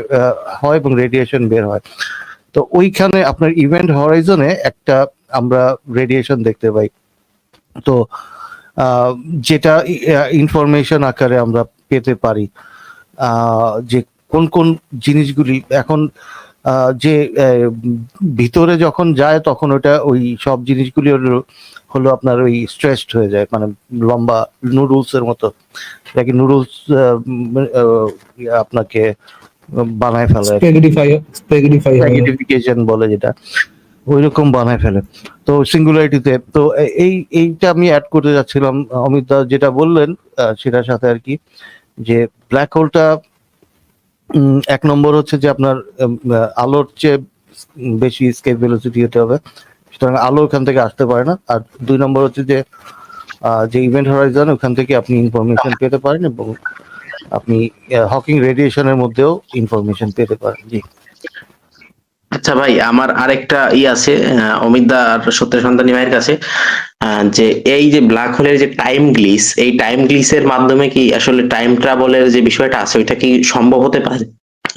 Speaker 5: হয় এবং রেডিয়েশন বের হয়। তো ওইখানে আপনার ইভেন্ট হরাইজনে একটা আমরা রেডিয়েশন দেখতে পাই। তো যেটা ইনফরমেশন আকারে আমরা পেতে পারি, যে কোন কোন জিনিসগুলি এখন যে ভিতরে যখন যায় তখন ওটা ওই সব জিনিসগুলি হলো আপনার ওই স্ট্রেসড হয়ে যায়, মানে লম্বা নুডলস এর মতো, নাকি নুডলস আপনাকে বানায় ফেলে, স্প্যাগেটিফিকেশন বলে যেটা, ওইরকম বানায় ফেলে। তো সিঙ্গুলারিটিতে তো এইটা আমি অ্যাড করতে যাচ্ছিলাম অমিত দা যেটা বললেন সেটার সাথে আর কি, যে ব্ল্যাক হোলটা এক নম্বর হচ্ছে যে আপনার আলোর চেয়ে বেশি স্কেপ ভেলোসিটি হতে হবে, সুতরাং আলো ওখান থেকে আসতে পারে না। আর দুই নম্বর হচ্ছে যে ইভেন্ট হরাইজন, ওখান থেকে আপনি ইনফরমেশন পেতে পারেন এবং আপনি হকিং রেডিয়েশনের মধ্যেও ইনফরমেশন পেতে পারেন। জি
Speaker 4: আচ্ছা ভাই, আমার আরেকটা আছে অমিত দা আর সত্যের সন্ধানী ভাইয়ের কাছে, যে এই যে ব্ল্যাক হোলের যে টাইম গ্লিস, এই টাইম গ্লিসের মাধ্যমে কি আসলে টাইম ট্রাভেলের যে বিষয়টা আছে ওইটা কি সম্ভব হতে পারে?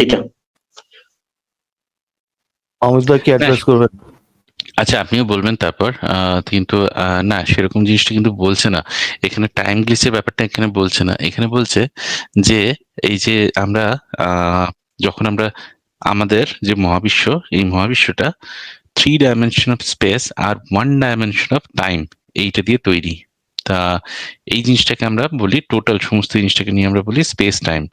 Speaker 4: এটা
Speaker 5: অমিত দা কি অ্যাড্রেস করবেন?
Speaker 2: আচ্ছা, আপনিও বলবেন তারপর। কিন্তু না, সেরকম জিনিসটা কিন্তু বলছে না এখানে। টাইম গ্লিচের ব্যাপারটা এখানে বলছে না। এখানে বলছে যে এই যে আমরা যখন আমরা আমাদের যে মহাবিশ্ব, এই মহাবিশ্বটা 3 ডাইমেনশন অফ স্পেস আর 1 ডাইমেনশন অফ টাইম, এইটা দিয়ে তৈরি। তা এই জিনিসটাকে আমরা বলি, টোটাল সমস্ত জিনিসটাকে নিয়ে আমরা বলি স্পেস টাইম।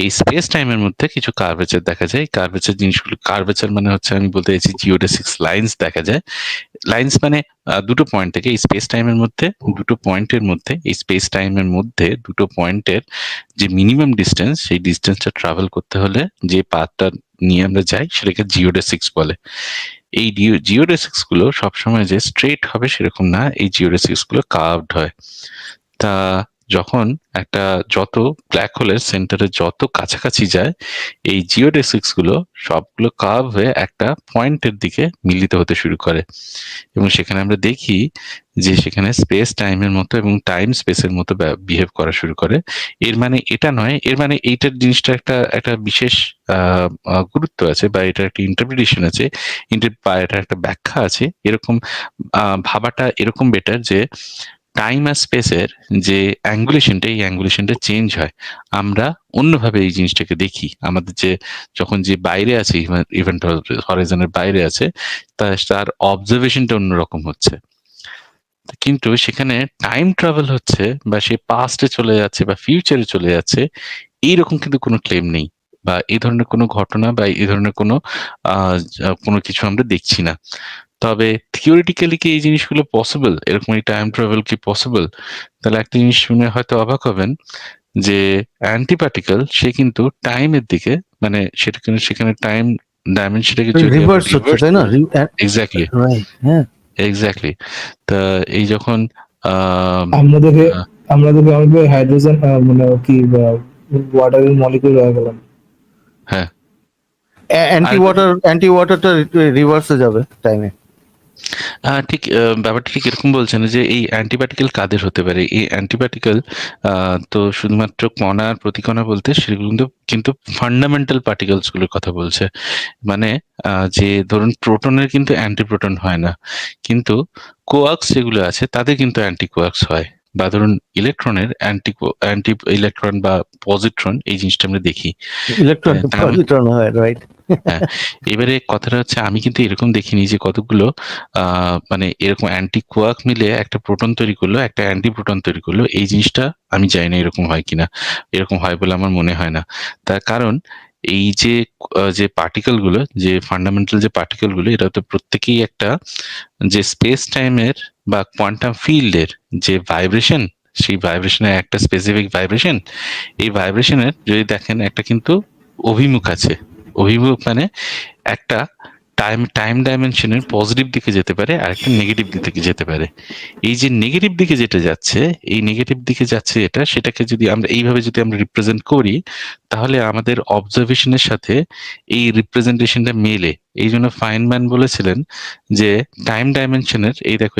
Speaker 2: এই স্পেস টাইমের মধ্যে কিছু কার্ভেচার দেখা যায়। কার্ভেচার জিনিসগুলো, কার্ভেচার মানে হচ্ছে, আমি বলতে চাইছি জিওডেসিক্স লাইন্স দেখা যায়। লাইন্স মানে দুটো পয়েন্ট থেকে এই স্পেস টাইমের মধ্যে, দুটো পয়েন্টের মধ্যে, এই স্পেস টাইমের মধ্যে দুটো পয়েন্টের যে মিনিমাম ডিস্টেন্স, সেই ডিস্টেন্সটা ট্রাভেল করতে হলে যে পাথটা নিয়ে আমরা যাই সেটাকে জিওডেসিক্স বলে। এই জিওডেসিক্স গুলো সবসময় যে স্ট্রেট হবে সেরকম না, এই জিওডেসিক্স গুলো কার্ভড হয়। তা যখন একটা যত ব্ল্যাক হোলের সেন্টারে যত কাছাকাছি যায়, এই জিওডেসিক্স গুলো সবগুলো কার্ভ হয়ে একটা পয়েন্টের দিকে মিলিত হতে শুরু করে। এবং সেখানে আমরা দেখি যে সেখানে স্পেস টাইমের মতো এবং টাইম স্পেসের মতো বিহেভ করা শুরু করে। এর মানে এটা নয়, এর মানে এইটার জিনিসটা একটা বিশেষ গুরুত্ব আছে, বা এটা একটা ইন্টারপ্রিটেশন আছে, বা এটা একটা ব্যাখ্যা আছে। এরকম ভাবাটা এরকম বেটার যে টাইম আর স্পেসের যে অ্যাঙ্গুলেশনটা, এই অ্যাঙ্গুলেশনটা চেঞ্জ হয়। আমরা অন্যভাবে এই জিনিসটাকে দেখি। আমাদের যে যখন যে বাইরে আছে, ইভেন্ট হরাইজনের বাইরে আছে, তার অবজারভেশনটা অন্যরকম হচ্ছে। কিন্তু সেখানে টাইম ট্রাভেল হচ্ছে বা সে পাস্টে চলে যাচ্ছে বা ফিউচারে চলে যাচ্ছে, এইরকম কিন্তু কোনো ক্লেম নেই, বা এই ধরনের কোনো ঘটনা বা এই ধরনের কোনো কিছু আমরা দেখছি না। তবে থিওরিটিক্যালি কি এই জিনিসগুলো পসিবল? এরকম এই টাইম ট্রাভেল কি পসিবল? তাহলে একটা জিনিস শুনে হয়তো অবাক হবেন যে অ্যান্টিপার্টিকেল সে কিন্তু টাইমের দিকে, মানে সেখানে টাইম ডাইমেনশনটাকে যদি আমরা
Speaker 5: রিভার্স হচ্ছে,
Speaker 2: রিভার্স
Speaker 5: তাই না?
Speaker 2: করি, এক্স্যাক্টলি
Speaker 5: রাইট, হ্যাঁ।
Speaker 2: এক্স্যাক্টলি তা এই যখন আহ,
Speaker 1: আমরা দেখে
Speaker 2: আহ,
Speaker 1: আমরা দেখে আমাদের হাইড্রোজেন মানে কি ওয়াটারের মলিকিউল হয়ে গেলাম।
Speaker 2: হ্যাঁ
Speaker 5: অ্যান্টি ওয়াটারটা রিভার্সে যাবে টাইমে।
Speaker 2: ঠিক ব্যাপারটা ঠিক এরকম বলছেন যে এই অ্যান্টিপার্টিকেল কাদের হতে পারে। এই অ্যান্টিপার্টিকেল তো শুধুমাত্র কণা আর প্রতিকণা বলতে সেগুলো কিন্তু ফান্ডামেন্টাল পার্টিকেলস গুলোর কথা বলছে। মানে যে ধরুন প্রোটনের কিন্তু অ্যান্টিপ্রোটন হয় না, কিন্তু কোয়ার্কস যেগুলো আছে তাদের কিন্তু অ্যান্টি কোয়ার্কস হয়। বা ধরুন ইলেকট্রনের অ্যান্টি ইলেকট্রন বা পজিট্রন, এই জিনিসটা আমরা দেখি।
Speaker 5: ইলেকট্রন
Speaker 2: তার মানে
Speaker 5: পজিট্রন হয়, রাইট।
Speaker 2: হ্যাঁ, এবারে কথাটা হচ্ছে আমি কিন্তু এরকম দেখিনি যে কতগুলো মানে এরকম অ্যান্টি কোয়ার্ক মিলে একটা প্রোটন তৈরি করলো, একটা অ্যান্টি প্রোটন তৈরি করলো। এই জিনিসটা আমি জানি না এরকম হয় কিনা, এরকম হয় বলে আমার মনে হয় না। তার কারণ এই যে পার্টিকেল গুলো, যে ফান্ডামেন্টাল যে পার্টিকেল গুলো, এটা তো প্রত্যেকেই একটা যে স্পেস টাইমের বা কোয়ান্টাম ফিল্ডের যে ভাইব্রেশন, সেই ভাইব্রেশনের একটা স্পেসিফিক ভাইব্রেশন। এই ভাইব্রেশনের যদি দেখেন একটা কিন্তু অভিমুখ আছে। অভিমুখ মানে একটা টাইম ডাইমেনশনের পজিটিভ দিকে যেতে পারে আর একটা নেগেটিভ দিকে যেতে পারে। এই যে নেগেটিভ দিকে যেটা যাচ্ছে, এই নেগেটিভ দিকে যাচ্ছে সেটাকে যদি আমরা এইভাবে যদি আমরা রিপ্রেজেন্ট করি, তাহলে আমাদের অবজারভেশনের সাথে এই রিপ্রেজেন্টেশনটা মেলে। এই জন্য ফাইনম্যান বলেছিলেন যে টাইম ডাইমেনশনের এই দেখো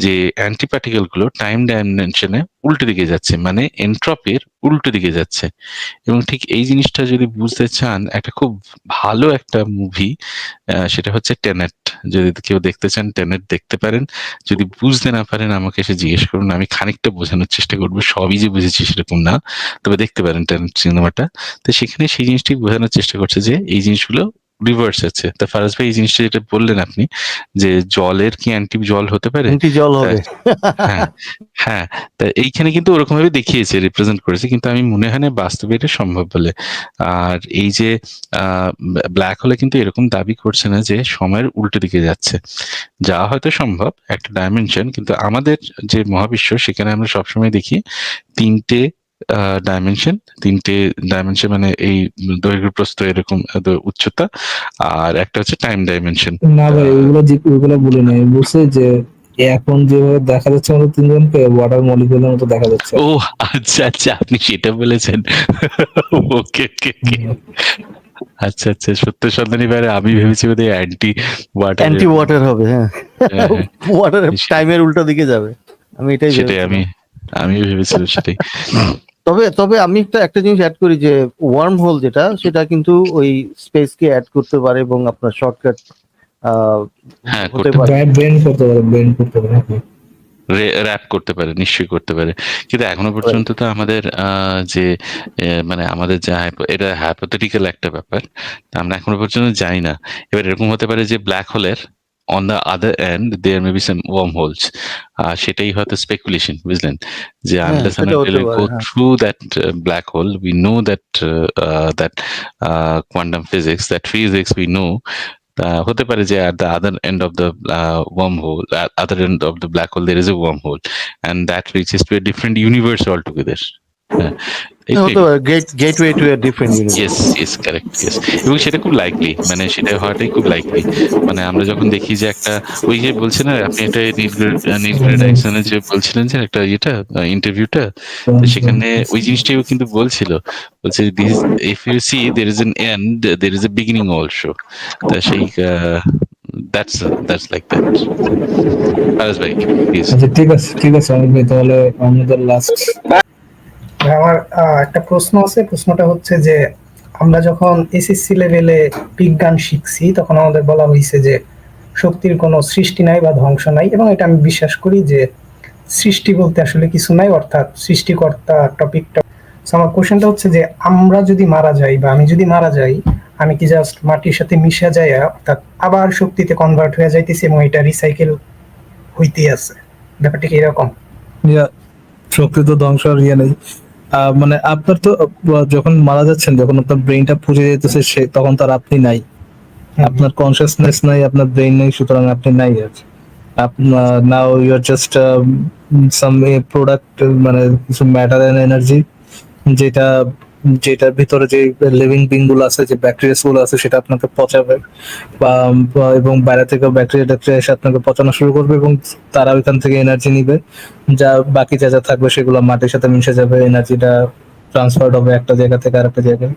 Speaker 2: যে অ্যান্টিপার্টিকেল গুলো টাইম ডাইমেনশনে উল্টো দিকে যাচ্ছে, মানে এন্ট্রপির উল্টো দিকে যাচ্ছে। এবং ঠিক এই জিনিসটা যদি বুঝতে চান, একটা খুব ভালো একটা মুভি, সেটা হচ্ছে টেনেট। যদি কেউ দেখতে চান টেনেট দেখতে পারেন। যদি বুঝতে না পারেন আমাকে এসে জিজ্ঞেস করুন, আমি খানিকটা বোঝানোর চেষ্টা করবো। সবই যে বুঝেছি সেরকম না, তবে দেখতে পারেন টেনেট সিনেমাটা। তো সেখানে সেই জিনিসটি বোঝানোর চেষ্টা করছে যে এই জিনিসগুলো রিভার্স আছে। তা ফারাজ ভাই, এই জিনিসটা যেটা বললেন আপনি, যে জলের কি অ্যান্টি জল হতে পারে?
Speaker 5: অ্যান্টি জল হবে।
Speaker 2: হ্যাঁ, হ্যাঁ। তা এইখানে কিন্তু ওরকম ভাবে দেখিয়েছে, রিপ্রেজেন্ট করেছে, কিন্তু আমি মনে হয় না বাস্তবে এটা সম্ভব বলে। আর এই যে ব্ল্যাক হোলে কিন্তু এরকম দাবি করছে না যে সময়ের উল্টো দিকে যাচ্ছে, যা হয়তো সম্ভব একটা ডাইমেনশন, কিন্তু আমাদের যে মহাবিশ্ব সেখানে আমরা সবসময় দেখি তিনটে ডাইমেনশন, মানে এই দৈর্ঘ্য প্রস্থ এরকম উচ্চতা, আর একটা হচ্ছে টাইম ডাইমেনশন।
Speaker 1: না ভাই, ওইগুলো বলি নাই, বলছে যে এখন যেভাবে দেখা যাচ্ছে আমাদের তিনজনকে ওয়াটার মলিকিউলের মতো দেখা যাচ্ছে।
Speaker 2: ও আচ্ছা আচ্ছা, আপনি সেটা বলেছেন। ওকে ওকে ওকে, আচ্ছা আচ্ছা, সত্য সন্ধানী বাইরে আমি ভেবেছি বোধহয় অ্যান্টি ওয়াটার।
Speaker 5: অ্যান্টি ওয়াটার হবে, হ্যাঁ। ওয়াটার টাইমের উল্টো দিকে যাবে, আমি এটাই
Speaker 2: সেটাই
Speaker 5: ভেবেছিলাম।
Speaker 2: আমিও ভেবেছিলাম সেটাই।
Speaker 5: তবে আমি একটা জিনিস অ্যাড করি, যে ওয়ার্ম হোল সেটা কিন্তু ওই স্পেসকে অ্যাড করতে পারে এবং আপনার শর্টকাট
Speaker 2: হ্যাঁ,
Speaker 5: হতে
Speaker 2: করতে
Speaker 5: পারে।
Speaker 1: বেন্ড করতে পারে।
Speaker 2: র্যাপ করতে পারে, নিশ্চয়ই করতে পারে। কিন্তু এখনো পর্যন্ত তো আমাদের যে মানে আমাদের যে এটা হাইপোথেটিক্যাল একটা ব্যাপার, তা আমরা এখনো পর্যন্ত জানি না। এবার এরকম হতে পারে যে black হোলের on the other end there may be some wormholes. সেটাই হয়তো স্পেকুলেশন, বুঝলেন? যে unless and
Speaker 5: সেটা
Speaker 2: until
Speaker 5: হতে
Speaker 2: we
Speaker 5: পারে,
Speaker 2: go
Speaker 5: হ্যাঁ।
Speaker 2: through that black hole, we know that that quantum physics we know. হতে পারে যে at the other end of the wormhole, at other end of the black hole there is a wormhole, and that reaches to a different universe altogether. হ্যাঁ,
Speaker 5: হতে পারে gateway to a different universe.
Speaker 2: Yes correct, yes. এবং সেটা খুব likely, মানে সেটা হওয়াটাই খুব লাইকলি। মানে আমরা যখন দেখি যে একটা ওই যে বলছেন না আপনি, একটা নীল গ্রেড অ্যাকশনের যে বলছিলেন যে একটা ইন্টারভিউটা, তো সেখানে ওই জিনিসটাও কিন্তু বলছিল, বলছে this if you see there is an end, there is a beginning also. তা সেই দ্যাটস লাইক দ্যাট। ফারাজ ভাই প্লিজ।
Speaker 1: আচ্ছা, ঠিক আছে অমিত ভাই, তাহলে আমাদের লাস্ট।
Speaker 6: আমার একটা প্রশ্ন আছে। প্রশ্নটা হচ্ছে যে আমরা যখন এসএসসি লেভেলে বিজ্ঞান শিখছি তখন আমাদের বলা হয়েছে যে শক্তির কোনো সৃষ্টি নাই বা ধ্বংস নাই, এবং এটা আমি বিশ্বাস করি যে সৃষ্টি বলতে আসলে কিছু নাই, অর্থাৎ সৃষ্টিকর্তা টপিকটা। আমার কোশ্চেনটা হচ্ছে যে আমরা যদি মারা যাই বা আমি যদি মারা যাই, আমি কি জাস্ট মাটির সাথে মিশে যাই, অর্থাৎ আবার শক্তিতে কনভার্ট হয়ে যাইতেছি এবং এটা রিসাইকেল হইতেই আছে, ব্যাপারটা কি এরকম?
Speaker 1: ইয়া, শক্তি তো ধ্বংস আর ইয়ে নেই। মানে আপনার তো যখন মারা যাচ্ছেন, যখন আপনার ব্রেনটা পুড়ে যেতেছে, সে তখন তো আর আপনি নাই, আপনার কনসিয়াসনেস নাই, আপনার ব্রেন নেই, সুতরাং আপনি নাই আছে। আপনার now you are just some product, মানে কিছু ম্যাটার এন্ড এনার্জি, যেটা যেটার ভিতরে যে লিভিং বিং গুলো আছে, যে ব্যাকটেরিয়া গুলো আছে, সেটা আপনাকে পচাবে এবং বাইরে থেকে ব্যাকটেরিয়া এসে আপনাকে পচানো শুরু করবে এবং তারা ওইখান থেকে এনার্জি নিবে, যা বাকি যা যা থাকবে সেগুলো মাটির সাথে মিশে যাবে, এনার্জিটা ট্রান্সফার হবে একটা জায়গা থেকে আরেকটা জায়গায়।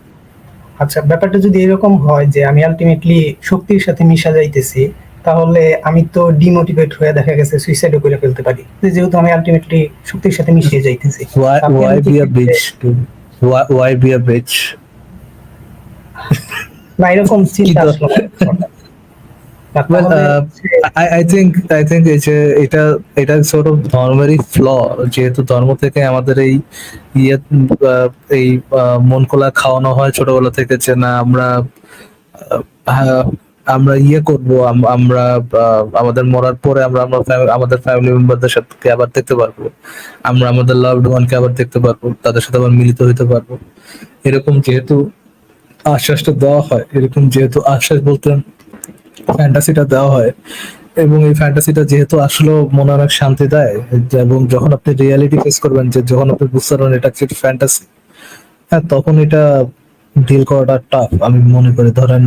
Speaker 6: আচ্ছা, ব্যাপারটা যদি এরকম হয় যে আমি আলটিমেটলি শক্তির সাথে মিশা যাইতেছি, তাহলে আমি তো ডিমোটিভেট হয়ে দেখা গেছে সুইসাইডও করে ফেলতে পারি, যেহেতু আমি আলটিমেটলি শক্তির সাথে মিশিয়ে যাইতেছি।
Speaker 1: Why be a bitch, dude? Why be a bitch?
Speaker 6: না, এরকম চিন্তা
Speaker 1: কিন্তু-
Speaker 6: আসলো না।
Speaker 1: Well,
Speaker 6: তাহলে
Speaker 1: I think এই যে এটা sort of ধর্মেরই ফ্ল, যেহেতু ধর্ম থেকে আমাদের এই ইয়ে এই মন খোলা খাওয়ানো হয় ছোটবেলা থেকে, যে না আমরা আমরা ইয়ে করবো, আমরা আমাদের মরার পরে আমরা আমাদের ফ্যামিলি মেম্বারদের সাথে আবার দেখতে পারবো, আমরা আমাদের লাভড ওয়ানকে আবার দেখতে পারবো, তাদের সাথে আবার মিলিত হইতে পারবো। এরকম যেহেতু আশ্বাসটা দেওয়া হয়, এরকম যেহেতু আশ্বাস বলতে ফ্যান্টাসিটা দেওয়া হয়, এবং এই ফ্যান্টাসিটা যেহেতু আসলে মনে অনেক শান্তি দেয়, এবং যখন আপনি রিয়ালিটি ফেস করবেন, যে যখন আপনি বুঝতে পারবেন এটা হচ্ছে ফ্যান্টাসি, হ্যাঁ, তখন এটা ডিল করাটা টাফ আমি মনে করি। ধরেন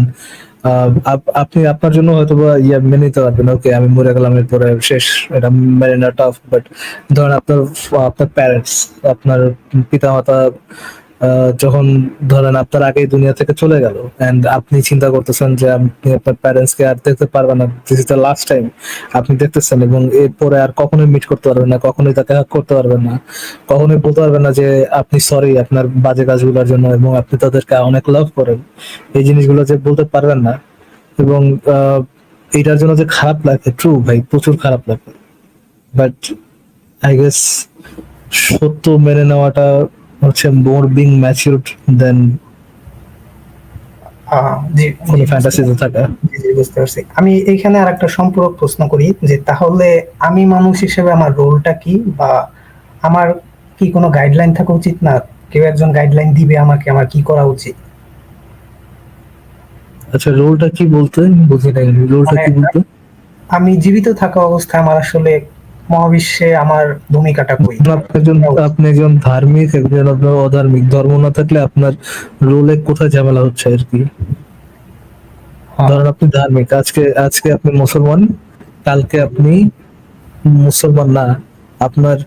Speaker 1: আপনি আপনার জন্য হয়তো বা ইয়ে মেনে নিতে পারবেন, ওকে আমি মরে গেলাম এরপরে শেষ, এটা মেনে নেওয়া টাফ। বাট ধরেন আপনার প্যারেন্টস, আপনার পিতামাতা যখন ধরেন আপনার আগে দুনিয়া থেকে চলে গেল, এন্ড আপনি চিন্তা করতেছেন যে আপনি আপনার প্যারেন্টস কে আর দেখতে পারবেন না, this is the last time আপনি দেখতেছেন, এবং এরপরে আর কখনোই মিট করতে পারবেন না, কখনোই তাকে হাগ করতে পারবেন না, কখনোই বলতে পারবেন না যে আপনি সরি আপনার বাজে কাজগুলোর জন্য, এবং আপনি তাদেরকে অনেক লাভ করেন, এই জিনিসগুলো যে বলতে পারবেন না, এবং এটার জন্য যে খারাপ লাগে, ট্রু ভাই, প্রচুর খারাপ লাগে। বাট আই গেস সত্য মেনে নেওয়াটা হচ্ছে মোর বিং ম্যাচিউরড দেন
Speaker 6: জি,
Speaker 1: কোনো ফ্যান্টাসিতে থাকা।
Speaker 6: জি, জি, বুঝতে পারছি। আমি এখানে আর একটা সম্পূরক প্রশ্ন করি যে তাহলে আমি মানুষ হিসেবে আমার রোলটা কি, বা আমার কি কোনো গাইডলাইন থাকা উচিত না? কেউ একজন গাইডলাইন দিবে আমাকে আমার কি করা উচিত?
Speaker 1: আচ্ছা, রোলটা কি বলতে বুঝি নাই, রোলটা কি বলতে?
Speaker 6: আমি জীবিত থাকা অবস্থায় আমার আসলে মহাবিশ্বে আমার ভূমিকাটা কই?
Speaker 1: আপনি একজন ধার্মিক, একজন আপনার অধার্মিক, ধর্ম না থাকলে আপনার রোলে কোথায় ঝামেলা হচ্ছে আর কি। ধরেন আপনি ধার্মিক, আজকে আপনি মুসলমান, কালকে আপনি মুসলমান না, আপনার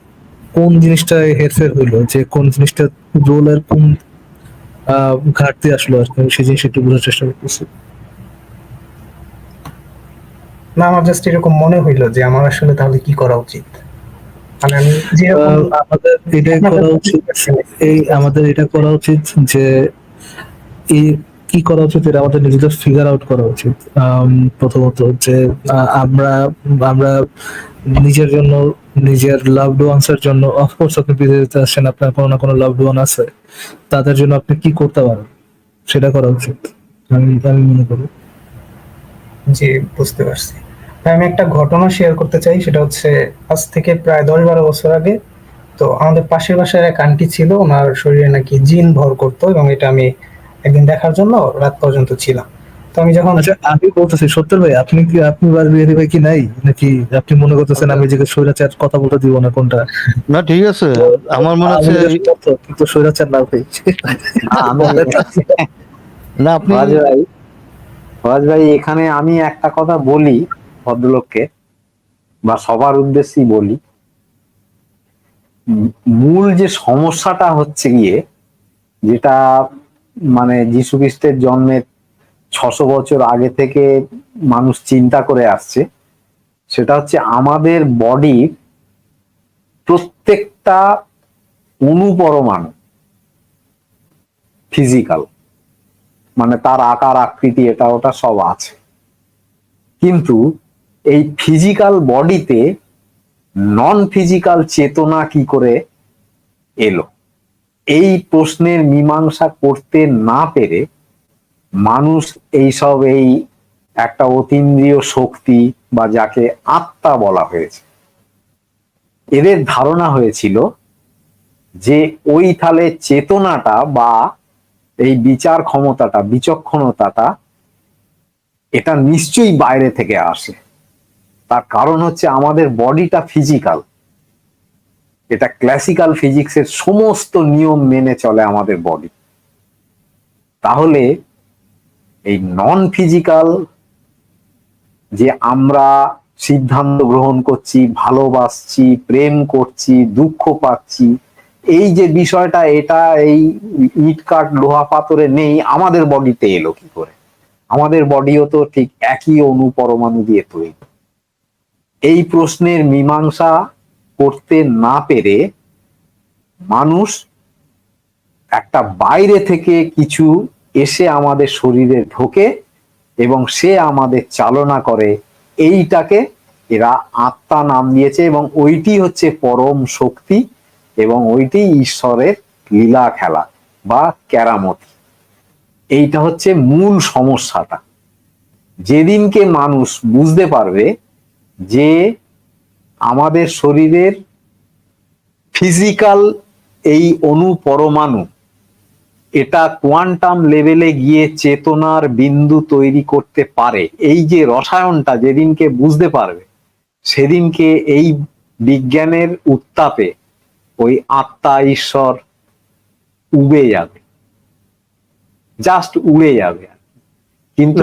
Speaker 1: কোন জিনিসটা হেরফের হইলো, যে কোন জিনিসটা রোলের কোন ঘাটতি আসলো আর কি, আমি সেই জিনিস একটু বোঝার চেষ্টা করতেছি।
Speaker 6: না, আমার জাস্ট এরকম মনে হইলো যে আমার আসলে তাহলে কি করা উচিত। মানে আমি যেরকম
Speaker 1: আমাদের এটাই করা উচিত, আমাদের এটা করা উচিত যে এই কি করা উচিত, এটা আমাদের নিজেদের ফিগার আউট করা উচিত। প্রথমত যে আমরা আমরা নিজের জন্য, নিজের লাভড ওয়ান্স এর জন্য, অফকোর্স আপনি পৃথিবীতে আসছেন, আপনার কোনো না কোনো লাভড ওয়ান আছে, তাদের জন্য আপনি কি করতে পারেন সেটা করা উচিত, আমি মনে করি।
Speaker 6: জি, বুঝতে পারছি। আমি একটা ঘটনা শেয়ার করতে চাই, সেটা হচ্ছে আজ থেকে প্রায় 10-12 বছর আগে। তো আমাদের পাশের বাসার এক আন্টি ছিল, ওনার শরীরে নাকি জিন ভর করতো, এবং এটা আমি একদিন দেখার জন্য রাত পর্যন্ত ছিলাম। তো আমি যখন
Speaker 1: আচ্ছা, আমি বলতেছি সত্যের ভাই, আপনি বিয়ে ভাই কি নাই নাকি? আপনি মনে করতেছেন আমি যে স্বৈরাচার কথা বলতে দিব না কোনটা?
Speaker 5: না ঠিক আছে, আমার মনে হচ্ছে
Speaker 1: কিন্তু স্বৈরাচার না ভাই।
Speaker 5: না আপনি
Speaker 7: ফরাজ ভাই, এখানে আমি একটা কথা বলি ভদ্রলোককে, বা সবার উদ্দেশ্যেই বলি। মূল যে সমস্যাটা হচ্ছে গিয়ে, যেটা মানে যীশু খ্রিস্টের জন্মের 600 বছর আগে থেকে মানুষ চিন্তা করে আসছে, সেটা হচ্ছে আমাদের বডির প্রত্যেকটা অনুপরমাণু ফিজিক্যাল, মানে তার আকার আকৃতি এটা ওটা সব আছে, কিন্তু এই ফিজিক্যাল বডিতে নন ফিজিক্যাল চেতনা কি করে এলো? এই প্রশ্নের মীমাংসা করতে না পেরে মানুষ এই একটা অতীন্দ্রিয় শক্তি বা যাকে আত্মা বলা হয়েছে, এদের ধারণা হয়েছিল যে ওই তাহলে চেতনাটা বা এই বিচার ক্ষমতাটা, বিচক্ষণতাটা এটা নিশ্চয়ই বাইরে থেকে আসে। তার কারণ হচ্ছে আমাদের বডিটা ফিজিক্যাল, এটা ক্লাসিক্যাল ফিজিক্সের সমস্ত নিয়ম মেনে চলে আমাদের বডি। তাহলে এই নন ফিজিক্যাল যে আমরা সিদ্ধান্ত গ্রহণ করছি, ভালোবাসছি, প্রেম করছি, দুঃখ পাচ্ছি, এই যে বিষয়টা, এটা এই ইট কাঠ লোহা পাথরে নেই, আমাদের বডিতে এলো কি করে? আমাদের বডিও তো ঠিক একই অণু পরমাণু দিয়ে তৈরি। এই প্রশ্নের মীমাংসা করতে না পেরে মানুষ একটা বাইরে থেকে কিছু এসে আমাদের শরীরে ঢোকে এবং সে আমাদের চালনা করে, এইটাকে এরা আত্মা নাম দিয়েছে এবং ওইটি হচ্ছে পরম শক্তি এবং ওইটি ঈশ্বরের লীলা খেলা বা কেরামতি। এইটা হচ্ছে মূল সমস্যাটা। যেদিনকে মানুষ বুঝতে পারবে যে আমাদের শরীরের ফিজিক্যাল এই অণু পরমাণু এটা কোয়ান্টাম লেভেলে গিয়ে চেতনার বিন্দু তৈরি করতে পারে, এই যে রসায়নটা যেদিনকে বুঝতে পারবে, সেদিনকে এই বিজ্ঞানের উত্তাপে ওই আত্মা ঈশ্বর উবে যাবে, জাস্ট উড়ে যাবে। কিন্তু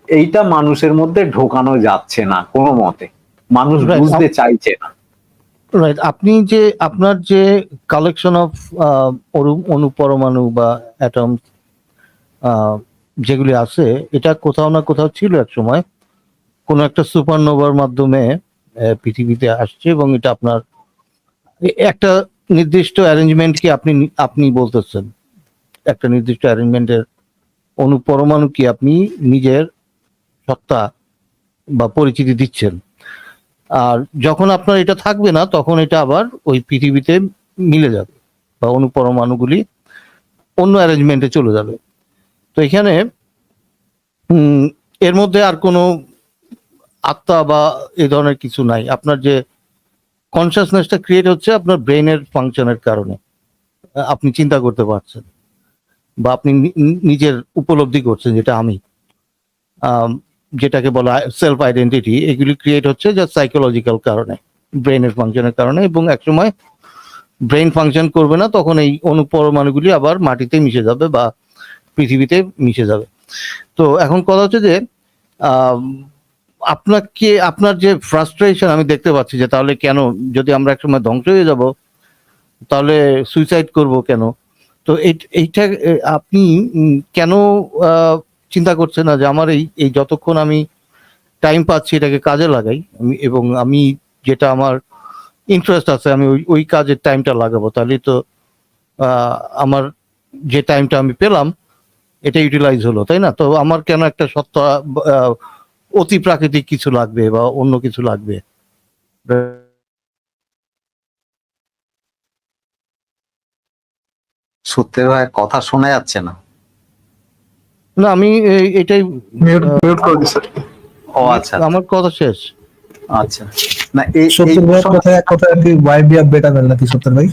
Speaker 7: এইটা মানুষের মধ্যে ঢোকানো যাচ্ছে না কোনো মতে, মানুষ বুঝতে চাইছে না।
Speaker 5: রাইট, আপনি যে আপনার যে কালেকশন অফ অনুপরমাণু বা অ্যাটম যেগুলি আছে, এটা কোথাও না কোথাও ছিল এক সময়, কোন একটা সুপারনোভার মাধ্যমে পৃথিবীতে আসছে এবং এটা আপনার একটা নির্দিষ্ট অ্যারেঞ্জমেন্ট কি আপনি বলতেছেন, একটা নির্দিষ্ট অ্যারেঞ্জমেন্টের অনুপরমাণু কি আপনি নিজের সত্তা বা পরিচিতি দিচ্ছেন, আর যখন আপনার এটা থাকবে না তখন এটা আবার ওই পৃথিবীতে মিলে যাবে বা অনুপরমাণুগুলি অন্য অ্যারেঞ্জমেন্টে চলে যাবে। তো এখানে এর মধ্যে আর কোনো আত্মা বা এই ধরনের কিছু নাই। আপনার যে কনসিয়াসনেসটা ক্রিয়েট হচ্ছে আপনার ব্রেনের ফাংশনের কারণে, আপনি চিন্তা করতে পারছেন বা আপনি নিজের উপলব্ধি করছেন যেটা আমি, যেটাকে বলা সেলফ আইডেন্টিটি, এগুলি ক্রিয়েট হচ্ছে যা সাইকোলজিক্যাল কারণে, ব্রেনের ফাংশনের কারণে। এবং একসময় ব্রেন ফাংশন করবে না, তখন এই অনুপরমাণুগুলি আবার মাটিতে মিশে যাবে বা পৃথিবীতে মিশে যাবে। তো এখন কথা হচ্ছে যে আপনার যে ফ্রাস্ট্রেশন আমি দেখতে পাচ্ছি, যে তাহলে কেন, যদি আমরা একসময় ধ্বংস হয়ে যাব তাহলে সুইসাইড করব কেন? তো এইটা আপনি কেন চিন্তা করছেন না যে আমার এই যতক্ষণ আমি টাইম পাচ্ছি এটাকে কাজে লাগাই, এবং আমি যেটা আমার ইন্টারেস্ট আছে আমি ওই কাজের টাইমটা লাগাবো, তাহলে তো আমার যে টাইমটা আমি পেলাম এটা ইউটিলাইজ হলো, তাই না? তো আমার কেন একটা সত্তা অতি প্রাকৃতিক কিছু লাগবে বা অন্য কিছু লাগবে?
Speaker 7: সত্যের ভাই কথা শোনা যাচ্ছে না।
Speaker 5: না, আমি এটাই
Speaker 1: মিউট করে দিছি।
Speaker 7: ও আচ্ছা,
Speaker 5: আমার কথা শেষ।
Speaker 7: আচ্ছা। না এই
Speaker 1: সত্যের ভাই কথা কি ওয়াই বি অফ বেটা মেল নাকি সত্যের ভাই?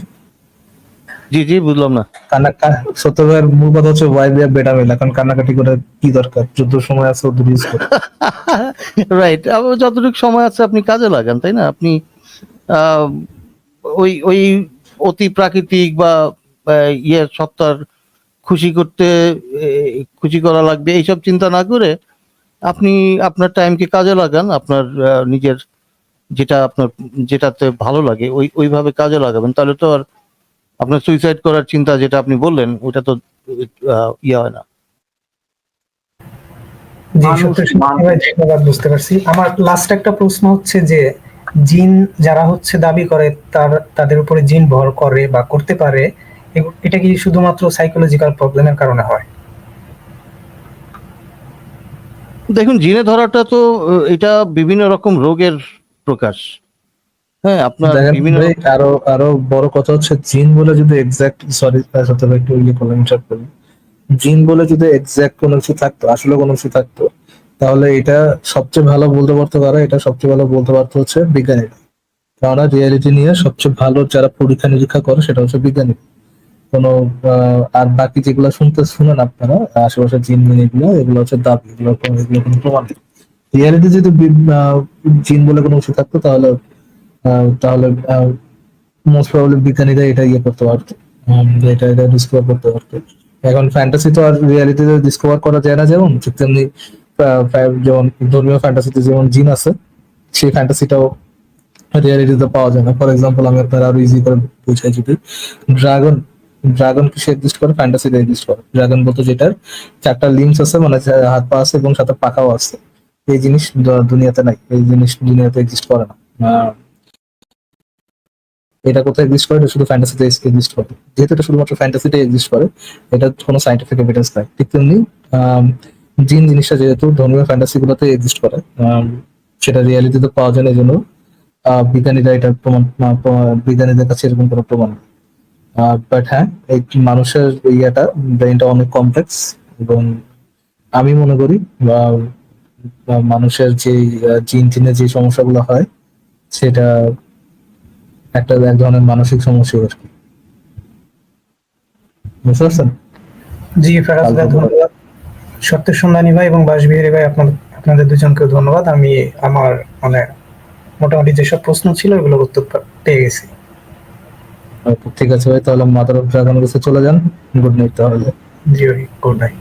Speaker 5: জি বুঝলাম না।
Speaker 1: সত্যের ভাইয়ের মূল কথা হচ্ছে ওয়াই বি অফ বেটা মেল। এখন কান্নাকাটি করে কি দরকার? যত সময় আছে ওদের ইউজ করে।
Speaker 5: রাইট, আবার যতটুকু সময় আছে আপনি কাজে লাগান, তাই না? আপনি ওই অতি প্রাকৃতিক বা ইয়ের সত্তার খুশি করা লাগবে এইসব চিন্তা না করে আপনি আপনার টাইমকে কাজে লাগান, আপনার নিজের যেটাতে ভালো লাগে ওইভাবে কাজে লাগাবেন। তাহলে তো আর আপনার সুইসাইড করার চিন্তা যেটা আপনি বললেন ওটা তো হয় না।
Speaker 6: ধন্যবাদ, বুঝতে পারছি। আমার লাস্ট একটা প্রশ্ন হচ্ছে যে জিন যারা হচ্ছে দাবি করে তাদের উপরে জিন ভর করে বা করতে পারে, এটা কি শুধুমাত্র সাইকোলজিক্যাল প্রবলেমের কারণে হয়?
Speaker 5: দেখুন, জিনে ধরাটা তো এটা বিভিন্ন রকম রোগের প্রকাশ। হ্যাঁ, আপনার
Speaker 1: দেখেন
Speaker 5: বিভিন্ন
Speaker 1: ভাই, আরো আরো বড় কথা হচ্ছে জিন বলে যদি এক্সাক্ট, সরি সাথে একটু ইয়ে করলাম, ইন্টারাপ্ট করলাম। জিন বলে যদি এক্সাক্ট কোনো কিছু থাকতো, আসলে কোনো কিছু থাকতো, তাহলে এটা সবচেয়ে ভালো বলতে পারতো কারা? এটা সবচেয়ে ভালো বলতে পারতো হচ্ছে বিজ্ঞানীরা। কেননা রিয়েলিটি নিয়ে সবচেয়ে ভালো যারা পরীক্ষা নিরীক্ষা করে সেটা হচ্ছে বিজ্ঞানী। কোনো আর বাকি যেগুলো শুনেন আপনারা আশেপাশে জিন মিন এগুলো, এগুলো হচ্ছে দাবি, এগুলো কোনো প্রমাণ নেই। রিয়েলিটি যদি জিন বলে কোনো কিছু থাকতো, তাহলে মোস্ট প্রবাবলি বিজ্ঞানীরা এটা ইয়ে করতে পারতো, এটা ডিসকভার করতে পারতো। এখন ফ্যান্টাসি তো আর রিয়েলিটিতে ডিসকভার করা যায় না, যেমন ঠিক তেমনি যেমন ধর্মীয় ফ্যান্টাসিতে যেমন জিন আছে, সেই ফ্যান্টাসিটাও রিয়েলিটিতে পাওয়া যায় না। ফর এক্সাম্পল, আমি আপনার আরো ইজি করে বুঝাই যদি, ড্রাগন ড্রাগন কিসে এক্সিস্ট করে? ফ্যান্টাসিতে এক্সিস্ট করে। ড্রাগন বলতে যেটার 4টা লিম্স আছে, মানে হাত পা আছে এবং সাথে পাখাও আছে, এই জিনিস দুনিয়াতে নাই, এই জিনিস দুনিয়াতে এক্সিস্ট করে না। এটা কোথায় এক্সিস্ট করে? এটা শুধু ফ্যান্টাসিতে এক্সিস্ট করে। যেহেতু এটা শুধুমাত্র ফ্যান্টাসিতে এক্সিস্ট করে, এটা কোনো সাইন্টিফিক এভিডেন্স নাই। ঠিক তেমনি জিন জিনিসটা যেহেতু ধর্মীয় ফ্যান্টাসি গুলোতে এক্সিস্ট করে, সেটা রিয়েলিটিতে পাওয়া যায় না, এই জন্য বিজ্ঞানীরা এটা বিজ্ঞানীদের কাছে এরকম কোনো প্রমাণ। বাট হ্যাঁ, এই মানুষের ইয়েটা, ব্রেনটা অনেক কমপ্লেক্স, এবং আমি মনে করি বা মানুষের যে জিন টিনের যে সমস্যাগুলো হয়, সেটা এক ধরনের মানসিক সমস্যা আর কি। বুঝতে পারছেন?
Speaker 6: জি ফেরাজ ভাই ধন্যবাদ, সত্য সন্ধানী ভাই এবং বাসবিহারী ভাই, আপনাদের দুজনকে ধন্যবাদ। আমি আমার মানে মোটামুটি যেসব প্রশ্ন ছিল এগুলোর উত্তর পেয়ে গেছি।
Speaker 1: ঠিক আছে ভাই, তাহলে মাদার অফ ড্রাগনের কাছে চলে যান। গুড নাইট তাহলে।
Speaker 6: জি ভাই, গুড নাইট।